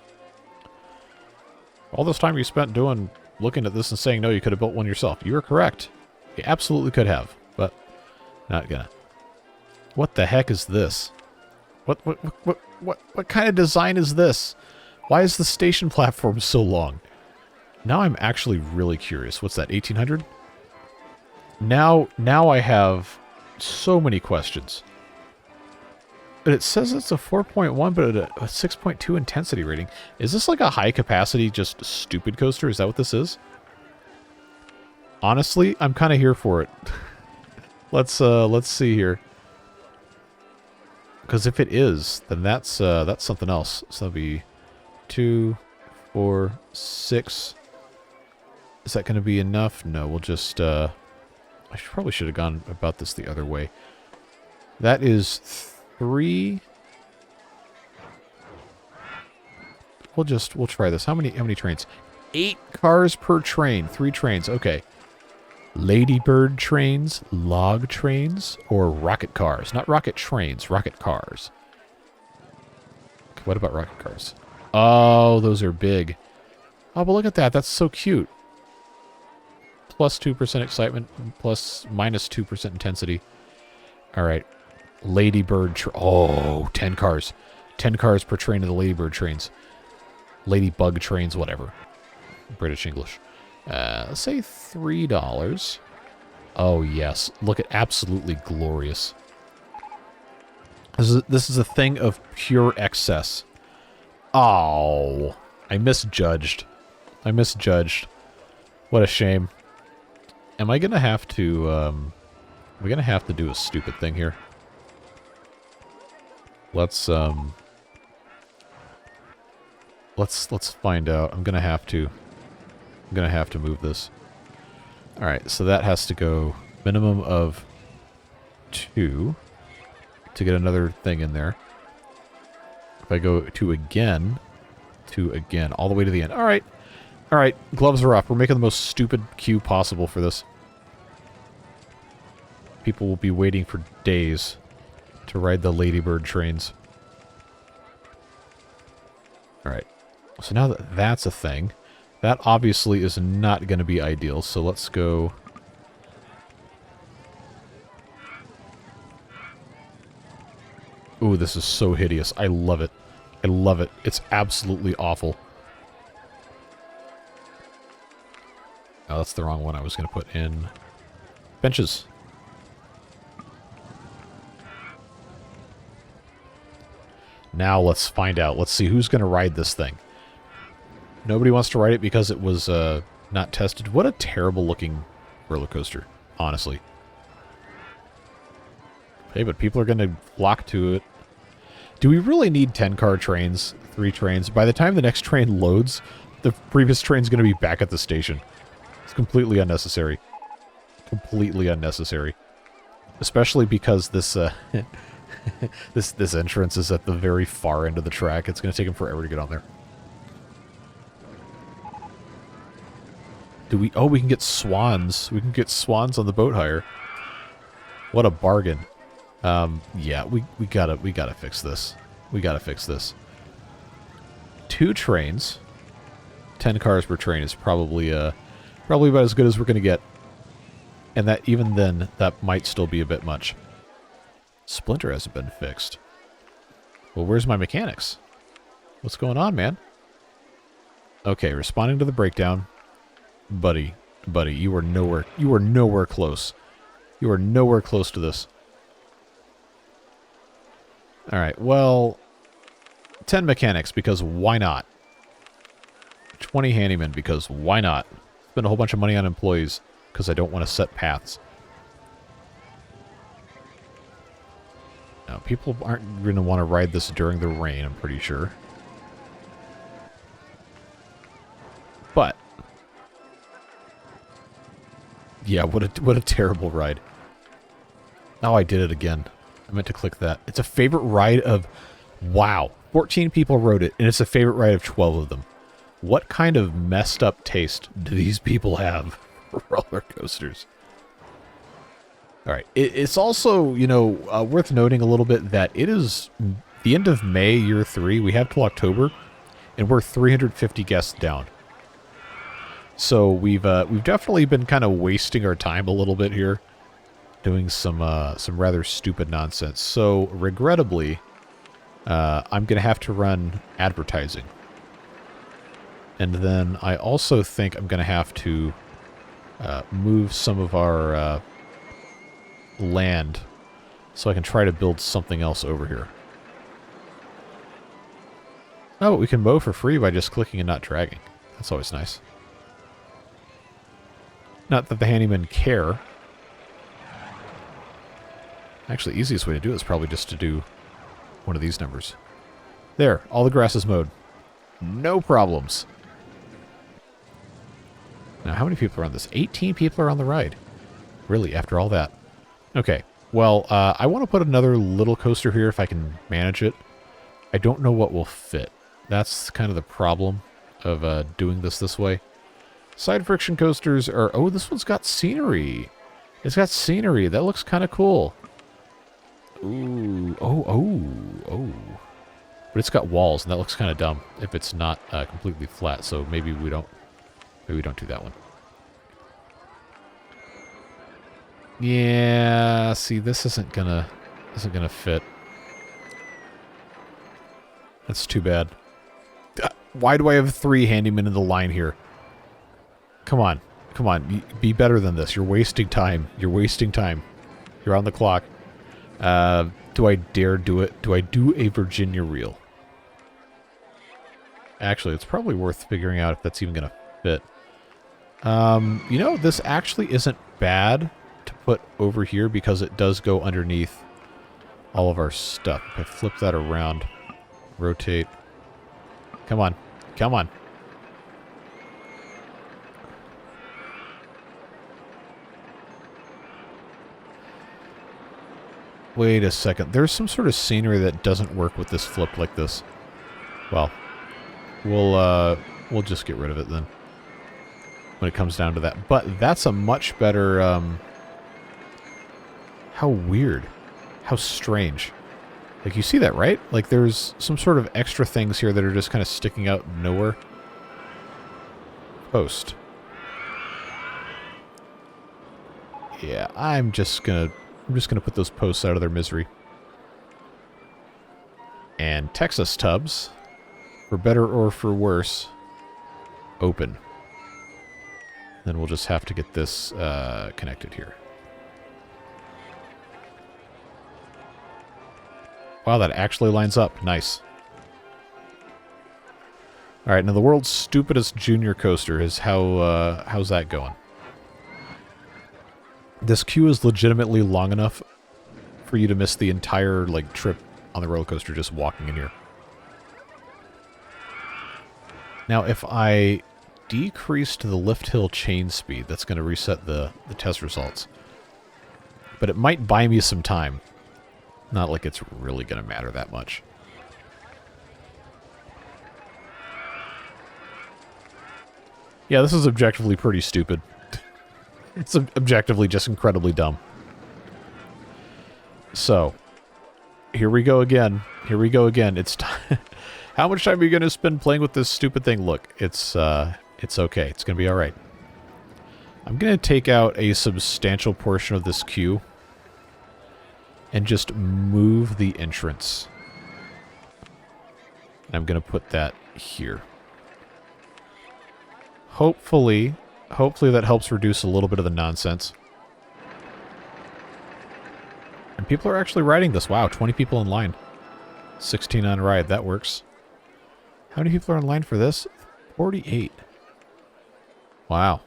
All this time you spent looking at this and saying no, you could have built one yourself. You were correct. You absolutely could have, but not gonna. What the heck is this? What kind of design is this? Why is the station platform so long? Now I'm actually really curious. What's that, 1800? Now I have so many questions. But it says it's a 4.1, but a 6.2 intensity rating. Is this like a high capacity, just stupid coaster? Is that what this is? Honestly, I'm kind of here for it. Let's see here. Because if it is, then that's something else. So that'll be 2, 4, 6. Is that going to be enough? No, we'll just... I probably should have gone about this the other way. That is 3. We'll try this. How many trains? 8 cars per train. 3 trains. Okay. Ladybird trains, log trains, or rocket cars? Not rocket trains, rocket cars. What about rocket cars? Oh, those are big. Oh, but look at that. That's so cute. Plus 2% excitement, minus 2% intensity. All right. Ladybird. Oh, 10 cars. 10 cars per train of the Ladybird trains. Ladybug trains, whatever. British English. Let's say $3. Oh, yes. Look at absolutely glorious. This is a thing of pure excess. Oh, I misjudged. What a shame. Am I gonna have to, we're gonna have to do a stupid thing here. Let's find out. I'm gonna have to move this. Alright, so that has to go minimum of 2 to get another thing in there. If I go to again, all the way to the end. Alright. Alright, gloves are off. We're making the most stupid queue possible for this. People will be waiting for days to ride the Ladybird trains. Alright. So now that that's a thing, that obviously is not going to be ideal, so let's go... Ooh, this is so hideous. I love it. I love it. It's absolutely awful. Oh, that's the wrong one I was going to put in. Benches. Now let's find out. Let's see who's going to ride this thing. Nobody wants to ride it because it was not tested. What a terrible looking roller coaster, honestly. Hey, but people are going to flock to it. Do we really need 10-car trains, 3 trains? By the time the next train loads, the previous train's going to be back at the station. It's completely unnecessary. Completely unnecessary. Especially because this this entrance is at the very far end of the track. It's going to take them forever to get on there. Do we... Oh, we can get swans. We can get swans on the boat hire. What a bargain. Yeah, we gotta fix this. We gotta fix this. 2 trains. 10 cars per train is probably about as good as we're gonna get. And that, even then, that might still be a bit much. Splinter hasn't been fixed. Well, where's my mechanics? What's going on, man? Okay, responding to the breakdown. Buddy, you are nowhere close. You are nowhere close to this. Alright, well, 10 mechanics, because why not? 20 handymen, because why not? Spend a whole bunch of money on employees, because I don't want to set paths. Now, people aren't going to want to ride this during the rain, I'm pretty sure. But, yeah, what a terrible ride. Oh, I did it again. I meant to click that. It's a favorite ride of... Wow. 14 people rode it, and it's a favorite ride of 12 of them. What kind of messed up taste do these people have for roller coasters? Alright, it's also, you know, worth noting a little bit that it is the end of May, year 3. We have till October, and we're 350 guests down. So we've definitely been kind of wasting our time a little bit here, doing some rather stupid nonsense. So regrettably, I'm going to have to run advertising. And then I also think I'm going to have to move some of our land so I can try to build something else over here. Oh, we can mow for free by just clicking and not dragging. That's always nice. Not that the handymen care. Actually, the easiest way to do it is probably just to do one of these numbers. There, all the grass is mowed. No problems. Now, how many people are on this? 18 people are on the ride. Really, after all that? Okay, well, I want to put another little coaster here if I can manage it. I don't know what will fit. That's kind of the problem of doing this way. Side friction coasters are... Oh, this one's got scenery. It's got scenery. That looks kind of cool. Ooh. Oh. But it's got walls, and that looks kind of dumb if it's not completely flat. So maybe we don't do that one. Yeah, see, this isn't gonna fit. That's too bad. Why do I have 3 handymen in the line here? Come on. Come on. Be better than this. You're wasting time. You're wasting time. You're on the clock. Do I dare do it? Do I do a Virginia reel? Actually, it's probably worth figuring out if that's even going to fit. You know, this actually isn't bad to put over here because it does go underneath all of our stuff. If I flip that around, rotate. Come on. Come on. Wait a second. There's some sort of scenery that doesn't work with this flip like this. Well, we'll just get rid of it then when it comes down to that. But that's a much better... how weird. How strange. Like, you see that, right? Like, there's some sort of extra things here that are just kind of sticking out nowhere. Post. Yeah, I'm just gonna put those posts out of their misery. And Texas tubs, for better or for worse, open. Then we'll just have to get this connected here. Wow, that actually lines up. Nice. Alright, now the world's stupidest junior coaster is how's that going? This queue is legitimately long enough for you to miss the entire, like, trip on the roller coaster just walking in here. Now, if I decreased the lift hill chain speed, that's going to reset the test results. But it might buy me some time. Not like it's really going to matter that much. Yeah, this is objectively pretty stupid. It's objectively just incredibly dumb. So, here we go again. Here we go again. It's time. How much time are you going to spend playing with this stupid thing? Look, it's okay. It's going to be all right. I'm going to take out a substantial portion of this queue and just move the entrance. And I'm going to put that here. Hopefully that helps reduce a little bit of the nonsense. And people are actually riding this. Wow, 20 people in line. 16 on ride. That works. How many people are in line for this? 48. Wow.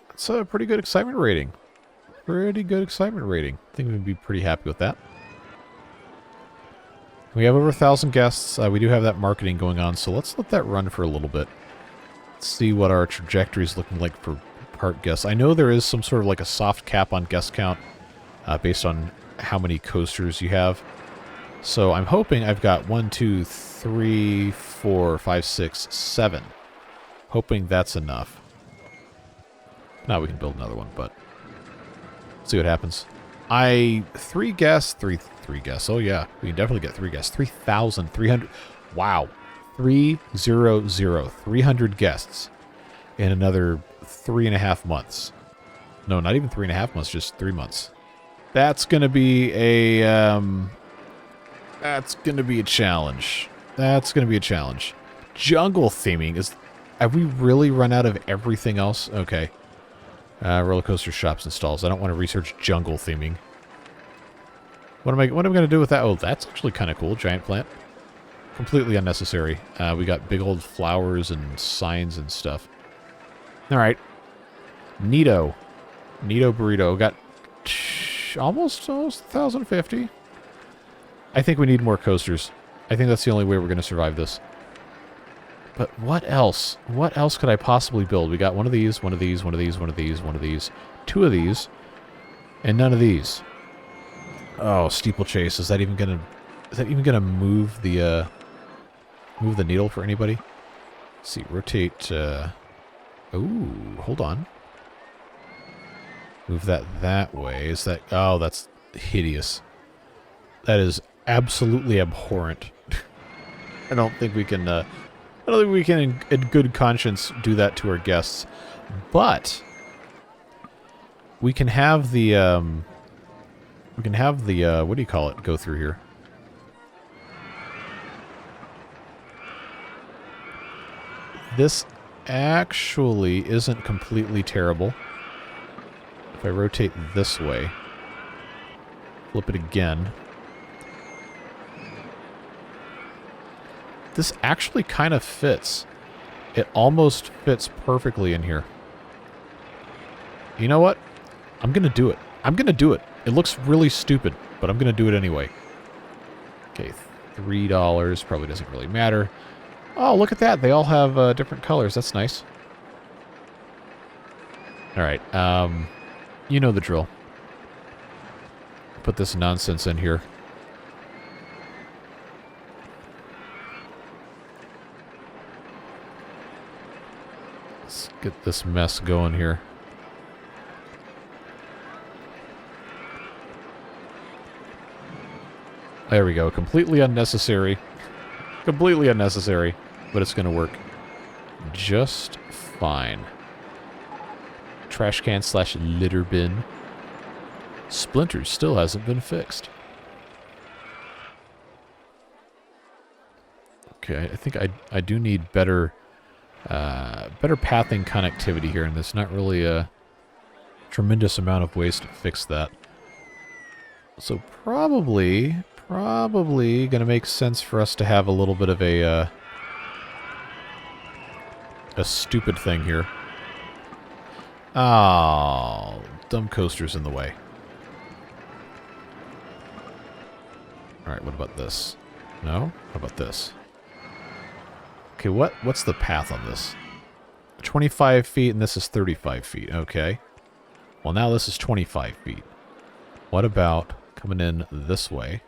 That's a pretty good excitement rating. Pretty good excitement rating. I think we'd be pretty happy with that. We have over 1,000 guests. We do have that marketing going on, so let's let that run for a little bit. Let's see what our trajectory is looking like for part guests. I know there is some sort of like a soft cap on guest count based on how many coasters you have. So I'm hoping I've got 1, 2, 3, 4, 5, 6, 7. Hoping that's enough. Now we can build another one, but see what happens. 3 guests. Oh yeah, we can definitely get 3 guests. 3,300. Wow. 300 guests in another 3.5 months. No, not even 3.5 months, just 3 months. That's gonna be a challenge. That's gonna be a challenge. Jungle theming is. Have we really run out of everything else? Okay. Roller coaster shops and stalls. I don't want to research jungle theming. What am I going to do with that? Oh, that's actually kind of cool. Giant plant. Completely unnecessary. We got big old flowers and signs and stuff. All right. Neato burrito. Got almost 1,050. I think we need more coasters. I think that's the only way we're going to survive this. But what else? What else could I possibly build? We got one of these, one of these, one of these, one of these, one of these, 2 of these, and none of these. Oh, steeplechase. Is that even gonna move the needle for anybody? Let's see, rotate. Ooh, hold on. Move that way. Is that? Oh, that's hideous. That is absolutely abhorrent. I don't think we can. I don't think we can, in good conscience, do that to our guests. But we can have the what do you call it? Go through here. This actually isn't completely terrible. If I rotate this way, flip it again. This actually kind of fits. It almost fits perfectly in here. You know what? I'm going to do it. I'm going to do it. It looks really stupid, but I'm going to do it anyway. Okay, $3 probably doesn't really matter. Oh, look at that. They all have different colors. That's nice. All right. You know the drill. Put this nonsense in here. Let's get this mess going here. There we go. Completely unnecessary. Completely unnecessary. But it's going to work just fine. Trash can / litter bin. Splinters still hasn't been fixed. Okay, I think I do need better pathing connectivity here, and there's not really a tremendous amount of ways to fix that. So probably gonna make sense for us to have a little bit of a stupid thing here. Oh, dumb coaster's in the way. Alright, what about this? No? How about this? Okay, what's the path on this? 25 feet and this is 35 feet. Okay. Well, now this is 25 feet. What about coming in this way?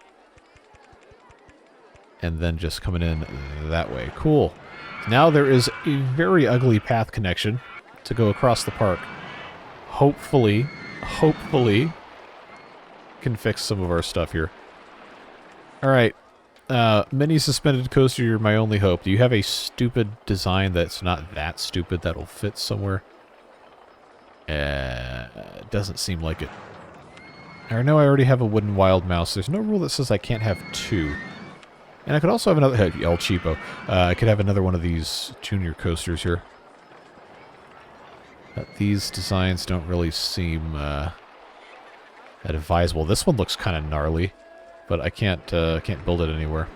And then just coming in that way. Cool. Now there is a very ugly path connection to go across the park. Hopefully can fix some of our stuff here. Alright. Mini suspended coaster, you're my only hope. Do you have a stupid design that's not that stupid that'll fit somewhere? It doesn't seem like it. I know I already have a wooden wild mouse. There's no rule that says I can't have 2. And I could also have another... El Cheapo. I could have another one of these junior coasters here. But these designs don't really seem advisable. This one looks kind of gnarly, but I can't build it anywhere.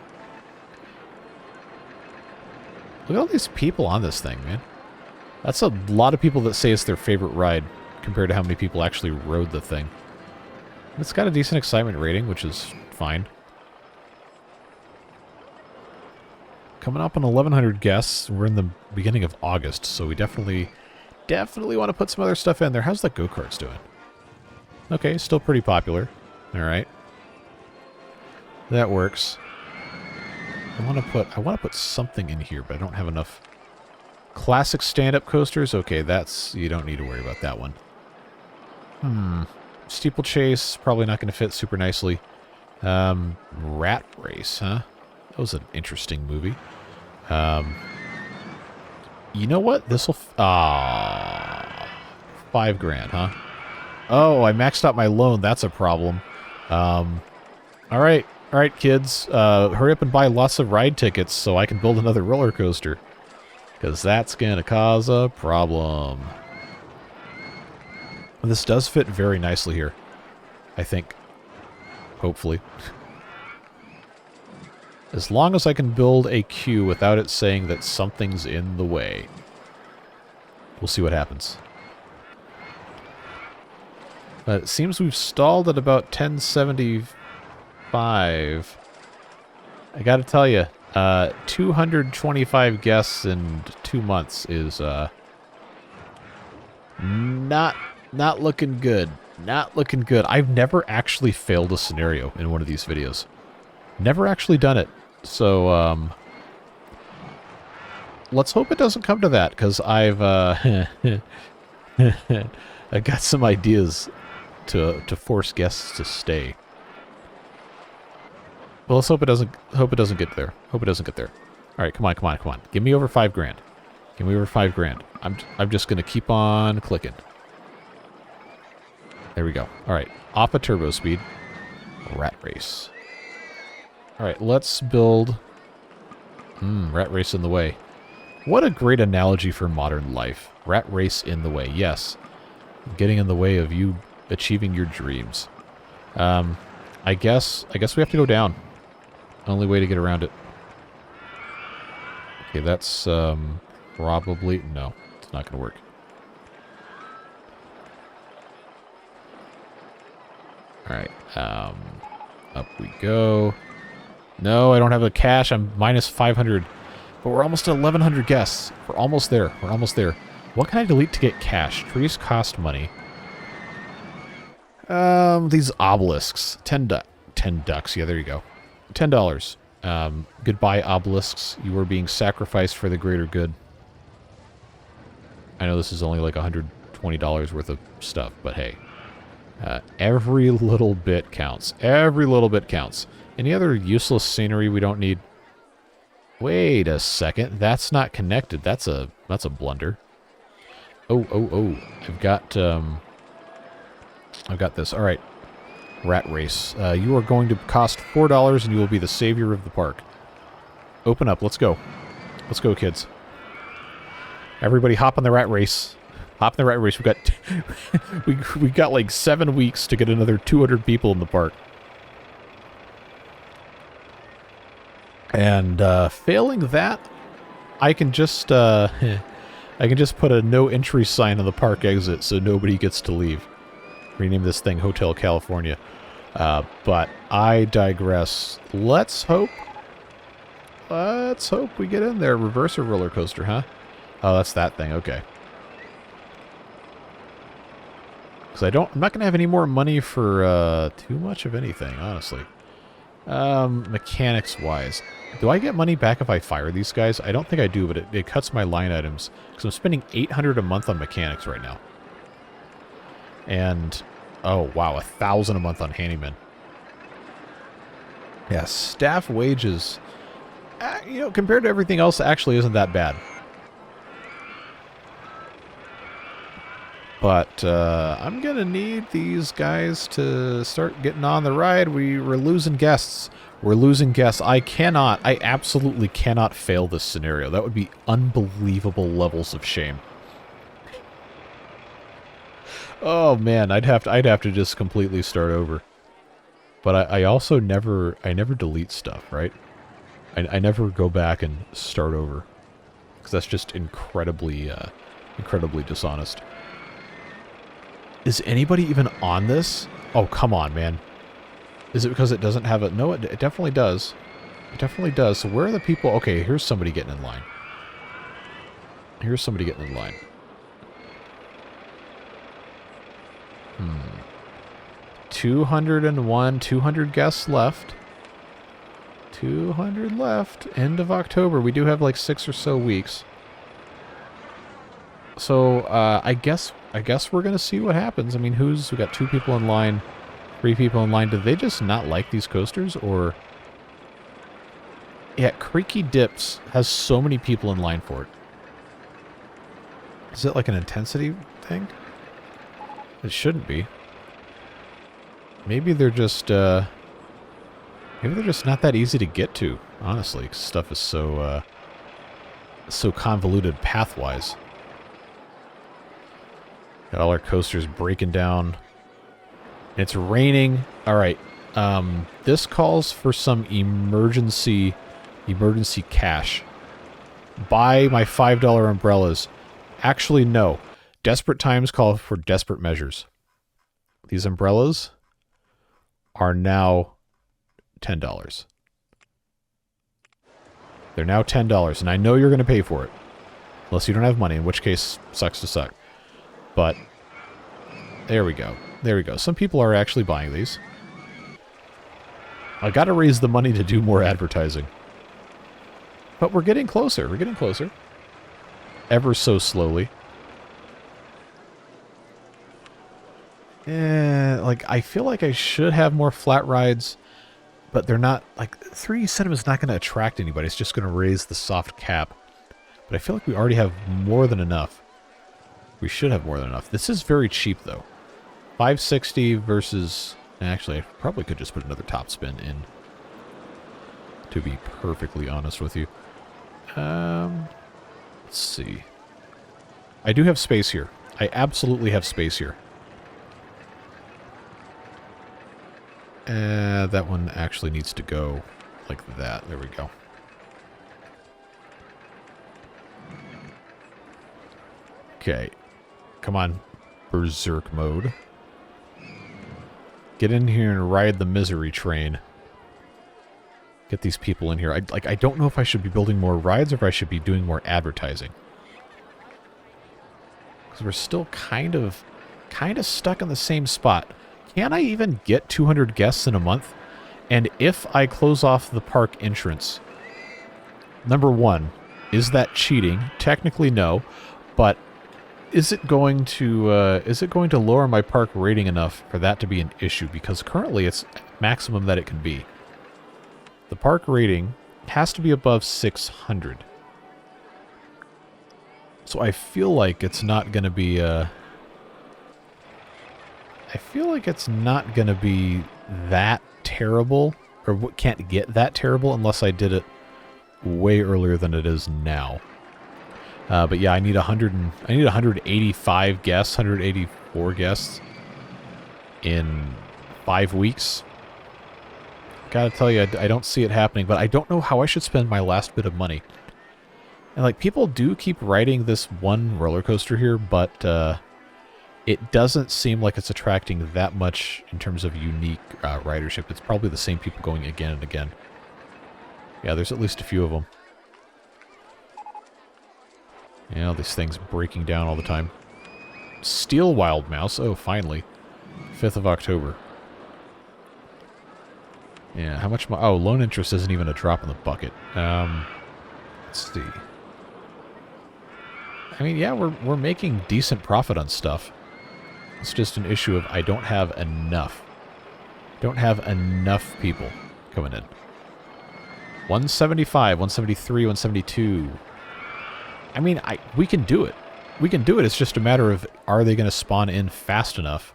Look at all these people on this thing, man. That's a lot of people that say it's their favorite ride compared to how many people actually rode the thing. It's got a decent excitement rating, which is fine. Coming up on 1,100 guests. We're in the beginning of August, so we definitely want to put some other stuff in there. How's the go-karts doing? Okay, still pretty popular. All right. That works. I want to put something in here, but I don't have enough. Classic stand-up coasters. Okay, you don't need to worry about that one. Steeplechase, probably not going to fit super nicely. Rat Race, huh? That was an interesting movie. You know what? This'll... $5,000, huh? Oh, I maxed out my loan. That's a problem. Alright, kids. Hurry up and buy lots of ride tickets so I can build another roller coaster. Because that's going to cause a problem. This does fit very nicely here. I think. Hopefully. As long as I can build a queue without it saying that something's in the way. We'll see what happens. But it seems we've stalled at about 1075. I gotta tell you, 225 guests in 2 months is not looking good. Not looking good. I've never actually failed a scenario in one of these videos. Never actually done it. So, let's hope it doesn't come to that, because I've I got some ideas to force guests to stay. Well, let's hope it doesn't get there. Hope it doesn't get there. All right, come on. Give me over $5,000. Give me over $5,000. I'm just gonna keep on clicking. There we go. All right, off a turbo speed. Rat Race. All right, let's build... Rat Race in the way. What a great analogy for modern life. Rat Race in the way. Yes. Getting in the way of you achieving your dreams. I guess we have to go down. Only way to get around it. Okay, that's probably... No, it's not going to work. Alright, up we go. No, I don't have the cash. I'm minus 500. But we're almost at 1,100 guests. We're almost there. We're almost there. What can I delete to get cash? Trees cost money. These obelisks. 10 ducks. Yeah, there you go. $10. Goodbye, obelisks. You are being sacrificed for the greater good. I know this is only like $120 worth of stuff, but hey. Every little bit counts. Every little bit counts. Any other useless scenery we don't need? Wait a second. That's not connected. That's a blunder. Oh. I've got this. All right. Rat Race. You are going to cost $4 and you will be the savior of the park. Open up. Let's go. Let's go, kids. Everybody hop on the Rat Race. Hop in the Rat Race. We got like 7 weeks to get another 200 people in the park. And failing that, I can just put a no entry sign on the park exit so nobody gets to leave. Rename this thing Hotel California. But I digress. Let's hope we get in there. Reverser roller coaster, huh? Oh, that's that thing. Okay. Because I'm not going to have any more money for too much of anything, honestly. Mechanics-wise. Do I get money back if I fire these guys? I don't think I do, but it cuts my line items. Because I'm spending $800 a month on mechanics right now. And, oh wow, $1,000 a month on handyman. Yeah, staff wages, compared to everything else, actually isn't that bad. But I'm going to need these guys to start getting on the ride. We're losing guests. We're losing guests. I absolutely cannot fail this scenario. That would be unbelievable levels of shame. Oh man, I'd have to just completely start over. But I also never delete stuff, right? I never go back and start over. Because that's just incredibly dishonest. Is anybody even on this? Oh, come on, man. Is it because it doesn't have a... No, it definitely does. It definitely does. So where are the people? Okay, here's somebody getting in line. Here's somebody getting in line. 201, 200 guests left. 200 left. End of October. We do have like 6 or so weeks. So, I guess we're going to see what happens. I mean, we got 2 people in line, 3 people in line. Do they just not like these coasters, or... Yeah, Creaky Dips has so many people in line for it. Is it like an intensity thing? It shouldn't be. Maybe they're just not that easy to get to, honestly. Stuff is so convoluted pathwise. Got all our coasters breaking down. It's raining. All right. This calls for some emergency cash. Buy my $5 umbrellas. Actually, no. Desperate times call for desperate measures. These umbrellas are now $10. They're now $10, and I know you're going to pay for it. Unless you don't have money, in which case, sucks to suck. But, there we go. There we go. Some people are actually buying these. I got to raise the money to do more advertising. But we're getting closer. We're getting closer. Ever so slowly. Like, I feel like I should have more flat rides, but they're not, like, 3D Cinema is not going to attract anybody. It's just going to raise the soft cap. But I feel like we already have more than enough. We should have more than enough. This is very cheap, though. $560 versus... Actually, I probably could just put another top spin in. To be perfectly honest with you. Let's see. I do have space here. I absolutely have space here. That one actually needs to go like that. There we go. Okay. Come on. Berserk mode. Get in here and ride the misery train. Get these people in here. I don't know if I should be building more rides or if I should be doing more advertising. Because we're still kind of stuck in the same spot. Can I even get 200 guests in a month? And if I close off the park entrance, number one, is that cheating? Technically, no. But is it going to lower my park rating enough for that to be an issue? Because currently it's maximum that it can be. The park rating has to be above 600. So I feel like it's not going to be I feel like it's not going to be that terrible, or can't get that terrible unless I did it way earlier than it is now. But yeah, I need 185 guests, 184 guests in 5 weeks. Gotta tell you, I don't see it happening, but I don't know how I should spend my last bit of money. And like, people do keep riding this one roller coaster here, but it doesn't seem like it's attracting that much in terms of unique ridership. It's probably the same people going again and again. Yeah, there's at least a few of them. You know, these things breaking down all the time. Steel Wild Mouse. Oh, finally. 5th of October. Yeah, how much... Oh, loan interest isn't even a drop in the bucket. Let's see. I mean, yeah, we're making decent profit on stuff. It's just an issue of I don't have enough. Don't have enough people coming in. 175, 173, 172. I mean, we can do it. We can do it. It's just a matter of, are they going to spawn in fast enough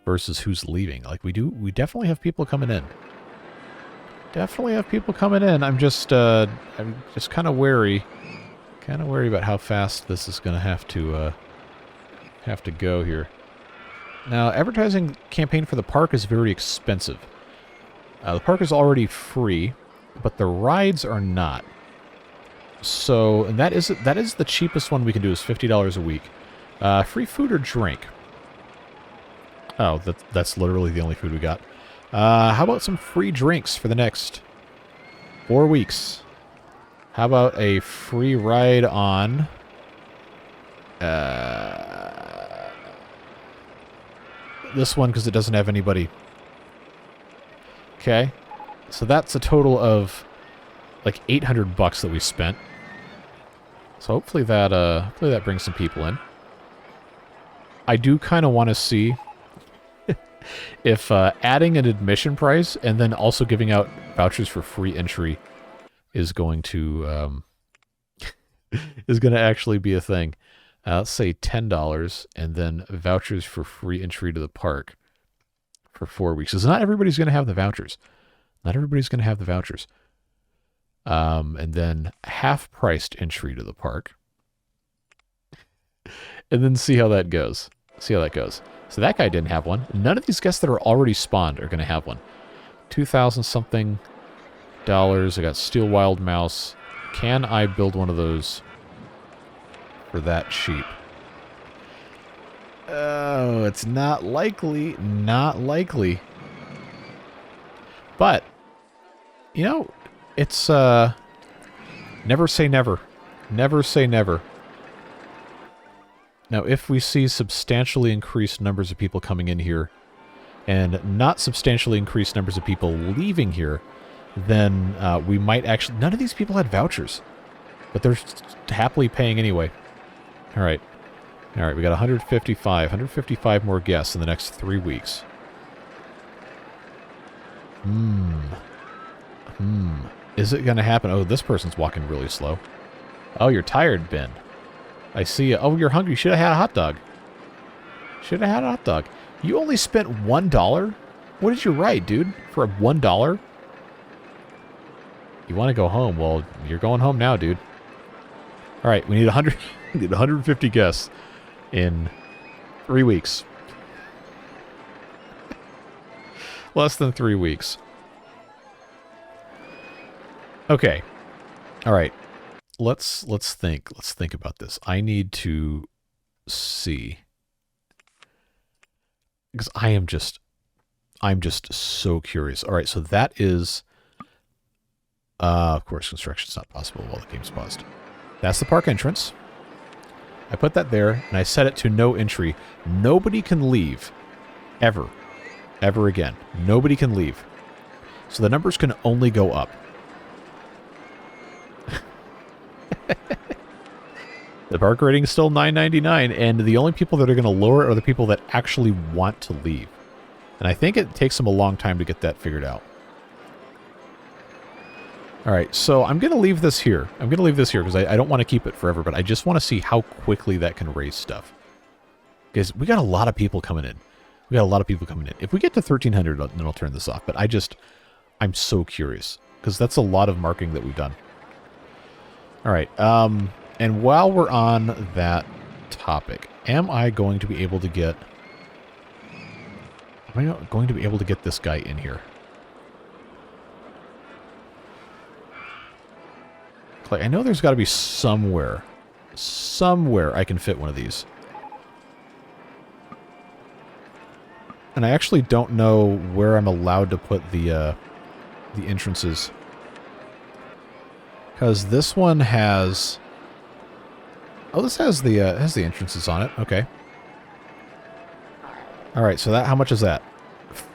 versus who's leaving? Like, we definitely have people coming in. Definitely have people coming in. I'm just kind of wary. Kind of worried about how fast this is going to have to go here. Now, advertising campaign for the park is very expensive. The park is already free, but the rides are not. So, and that is the cheapest one we can do is $50 a week. Free food or drink? Oh, that's literally the only food we got. How about some free drinks for the next 4 weeks? How about a free ride on... this one, because it doesn't have anybody. Okay. So that's a total of like $800 that we spent. So hopefully that brings some people in. I do kind of want to see if adding an admission price and then also giving out vouchers for free entry is going to actually be a thing. Let's say $10 and then vouchers for free entry to the park for 4 weeks. Because not everybody's going to have the vouchers. Not everybody's going to have the vouchers. And then half-priced entry to the park. And then see how that goes. See how that goes. So that guy didn't have one. None of these guests that are already spawned are going to have one. 2,000 something dollars. I got Steel Wild Mouse. Can I build one of those for that cheap? Oh, it's not likely. Not likely. But, you know, it's, never say never. Never say never. Now, if we see substantially increased numbers of people coming in here, and not substantially increased numbers of people leaving here, then we might actually... None of these people had vouchers, but they're happily paying anyway. All right. All right, we got 155 more guests in the next 3 weeks. Is it going to happen? Oh, this person's walking really slow. Oh, you're tired, Ben. I see you. Oh, you're hungry. You should have had a hot dog. Should have had a hot dog. You only spent $1? What did you write, dude? For $1? You want to go home? Well, you're going home now, dude. All right, we need 100. We need 150 guests in 3 weeks. Less than 3 weeks. Okay. All right. Let's think. Let's think about this. I need to see, because I'm just so curious. All right, so that is of course construction's not possible while the game's paused. That's the park entrance. I put that there and I set it to no entry. Nobody can leave ever again. Nobody can leave. So the numbers can only go up. The park rating is still $9.99, and the only people that are going to lower it are the people that actually want to leave. And I think it takes them a long time to get that figured out. All right, so I'm going to leave this here. I'm going to leave this here because I don't want to keep it forever, but I just want to see how quickly that can raise stuff. Because we got a lot of people coming in. We got a lot of people coming in. If we get to 1,300, then I'll turn this off. But I'm so curious because that's a lot of marketing that we've done. All right, and while we're on that topic, am I going to be able to get... Am I going to be able to get this guy in here? Like, I know there's got to be somewhere I can fit one of these. And I actually don't know where I'm allowed to put the entrances. Because this one has... Oh, this has the entrances on it. Okay. All right, so how much is that?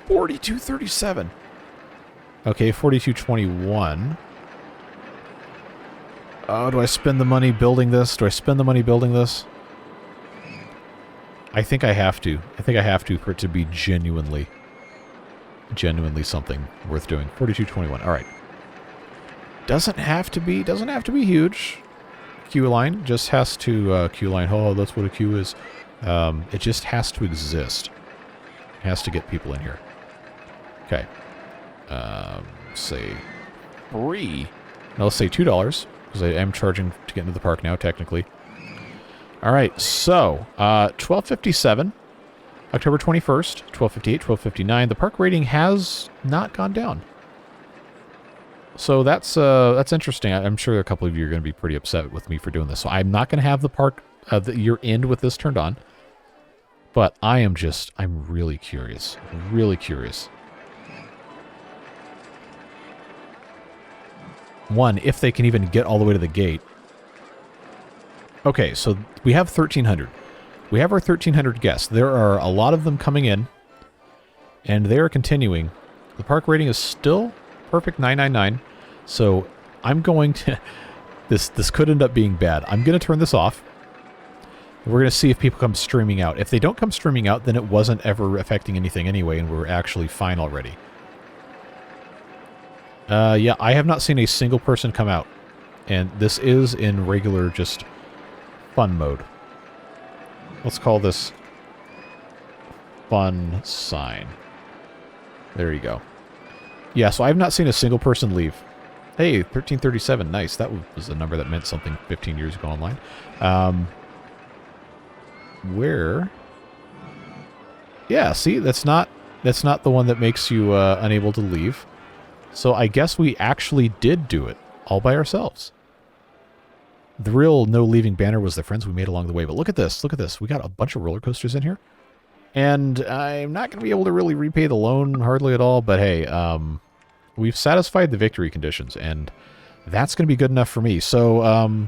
$42.37. Okay, $42.21. Oh, do I spend the money building this? Do I spend the money building this? I think I have to. I think I have to for it to be genuinely something worth doing. $42.21. All right. Doesn't have to be huge. Queue line just has to queue line. Oh, that's what a queue is. It just has to exist. It has to get people in here. Okay. Say $3. Now let's say $2 because I am charging to get into the park now, technically. All right. So 12:57, October 21st, 12:58, 12:59. The park rating has not gone down. So that's interesting. I'm sure a couple of you are going to be pretty upset with me for doing this. So I'm not going to have the park, the year end with this turned on. But I'm really curious. Really curious. One, if they can even get all the way to the gate. Okay, so we have 1,300. We have our 1,300 guests. There are a lot of them coming in, and they are continuing. The park rating is still perfect 999. So I'm going to... This could end up being bad. I'm going to turn this off. We're going to see if people come streaming out. If they don't come streaming out, then it wasn't ever affecting anything anyway, and we're actually fine already. Yeah, I have not seen a single person come out. And this is in regular, just fun mode. Let's call this fun sign. There you go. Yeah, so I have not seen a single person leave. Hey, 1337, nice. That was a number that meant something 15 years ago online. Where? Yeah, see, that's not the one that makes you unable to leave. So I guess we actually did do it all by ourselves. The real no leaving banner was the friends we made along the way. But look at this. Look at this. We got a bunch of roller coasters in here. And I'm not going to be able to really repay the loan hardly at all. But hey, we've satisfied the victory conditions. And that's going to be good enough for me. So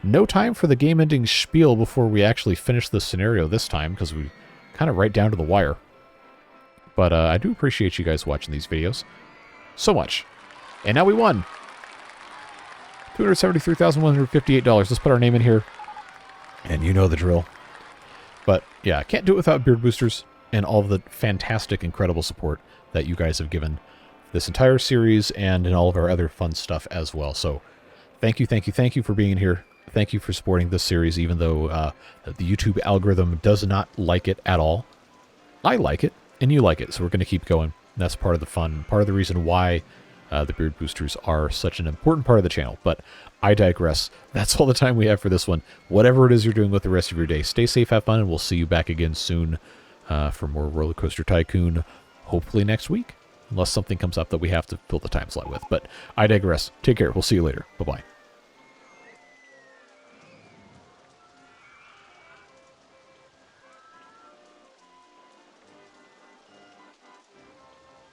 no time for the game-ending spiel before we actually finish this scenario this time. Because we kind of right down to the wire. But I do appreciate you guys watching these videos. So much. And now we won. $273,158. Let's put our name in here. And you know the drill. But yeah, I can't do it without Beard Boosters and all of the fantastic, incredible support that you guys have given this entire series and in all of our other fun stuff as well. So thank you, thank you, thank you for being here. Thank you for supporting this series, even though the YouTube algorithm does not like it at all. I like it, and you like it, so we're going to keep going. And that's part of the fun, part of the reason why the Beard Boosters are such an important part of the channel. But I digress. That's all the time we have for this one. Whatever it is you're doing with the rest of your day, stay safe, have fun, and we'll see you back again soon for more RollerCoaster Tycoon, hopefully next week, unless something comes up that we have to fill the time slot with. But I digress. Take care. We'll see you later. Bye-bye.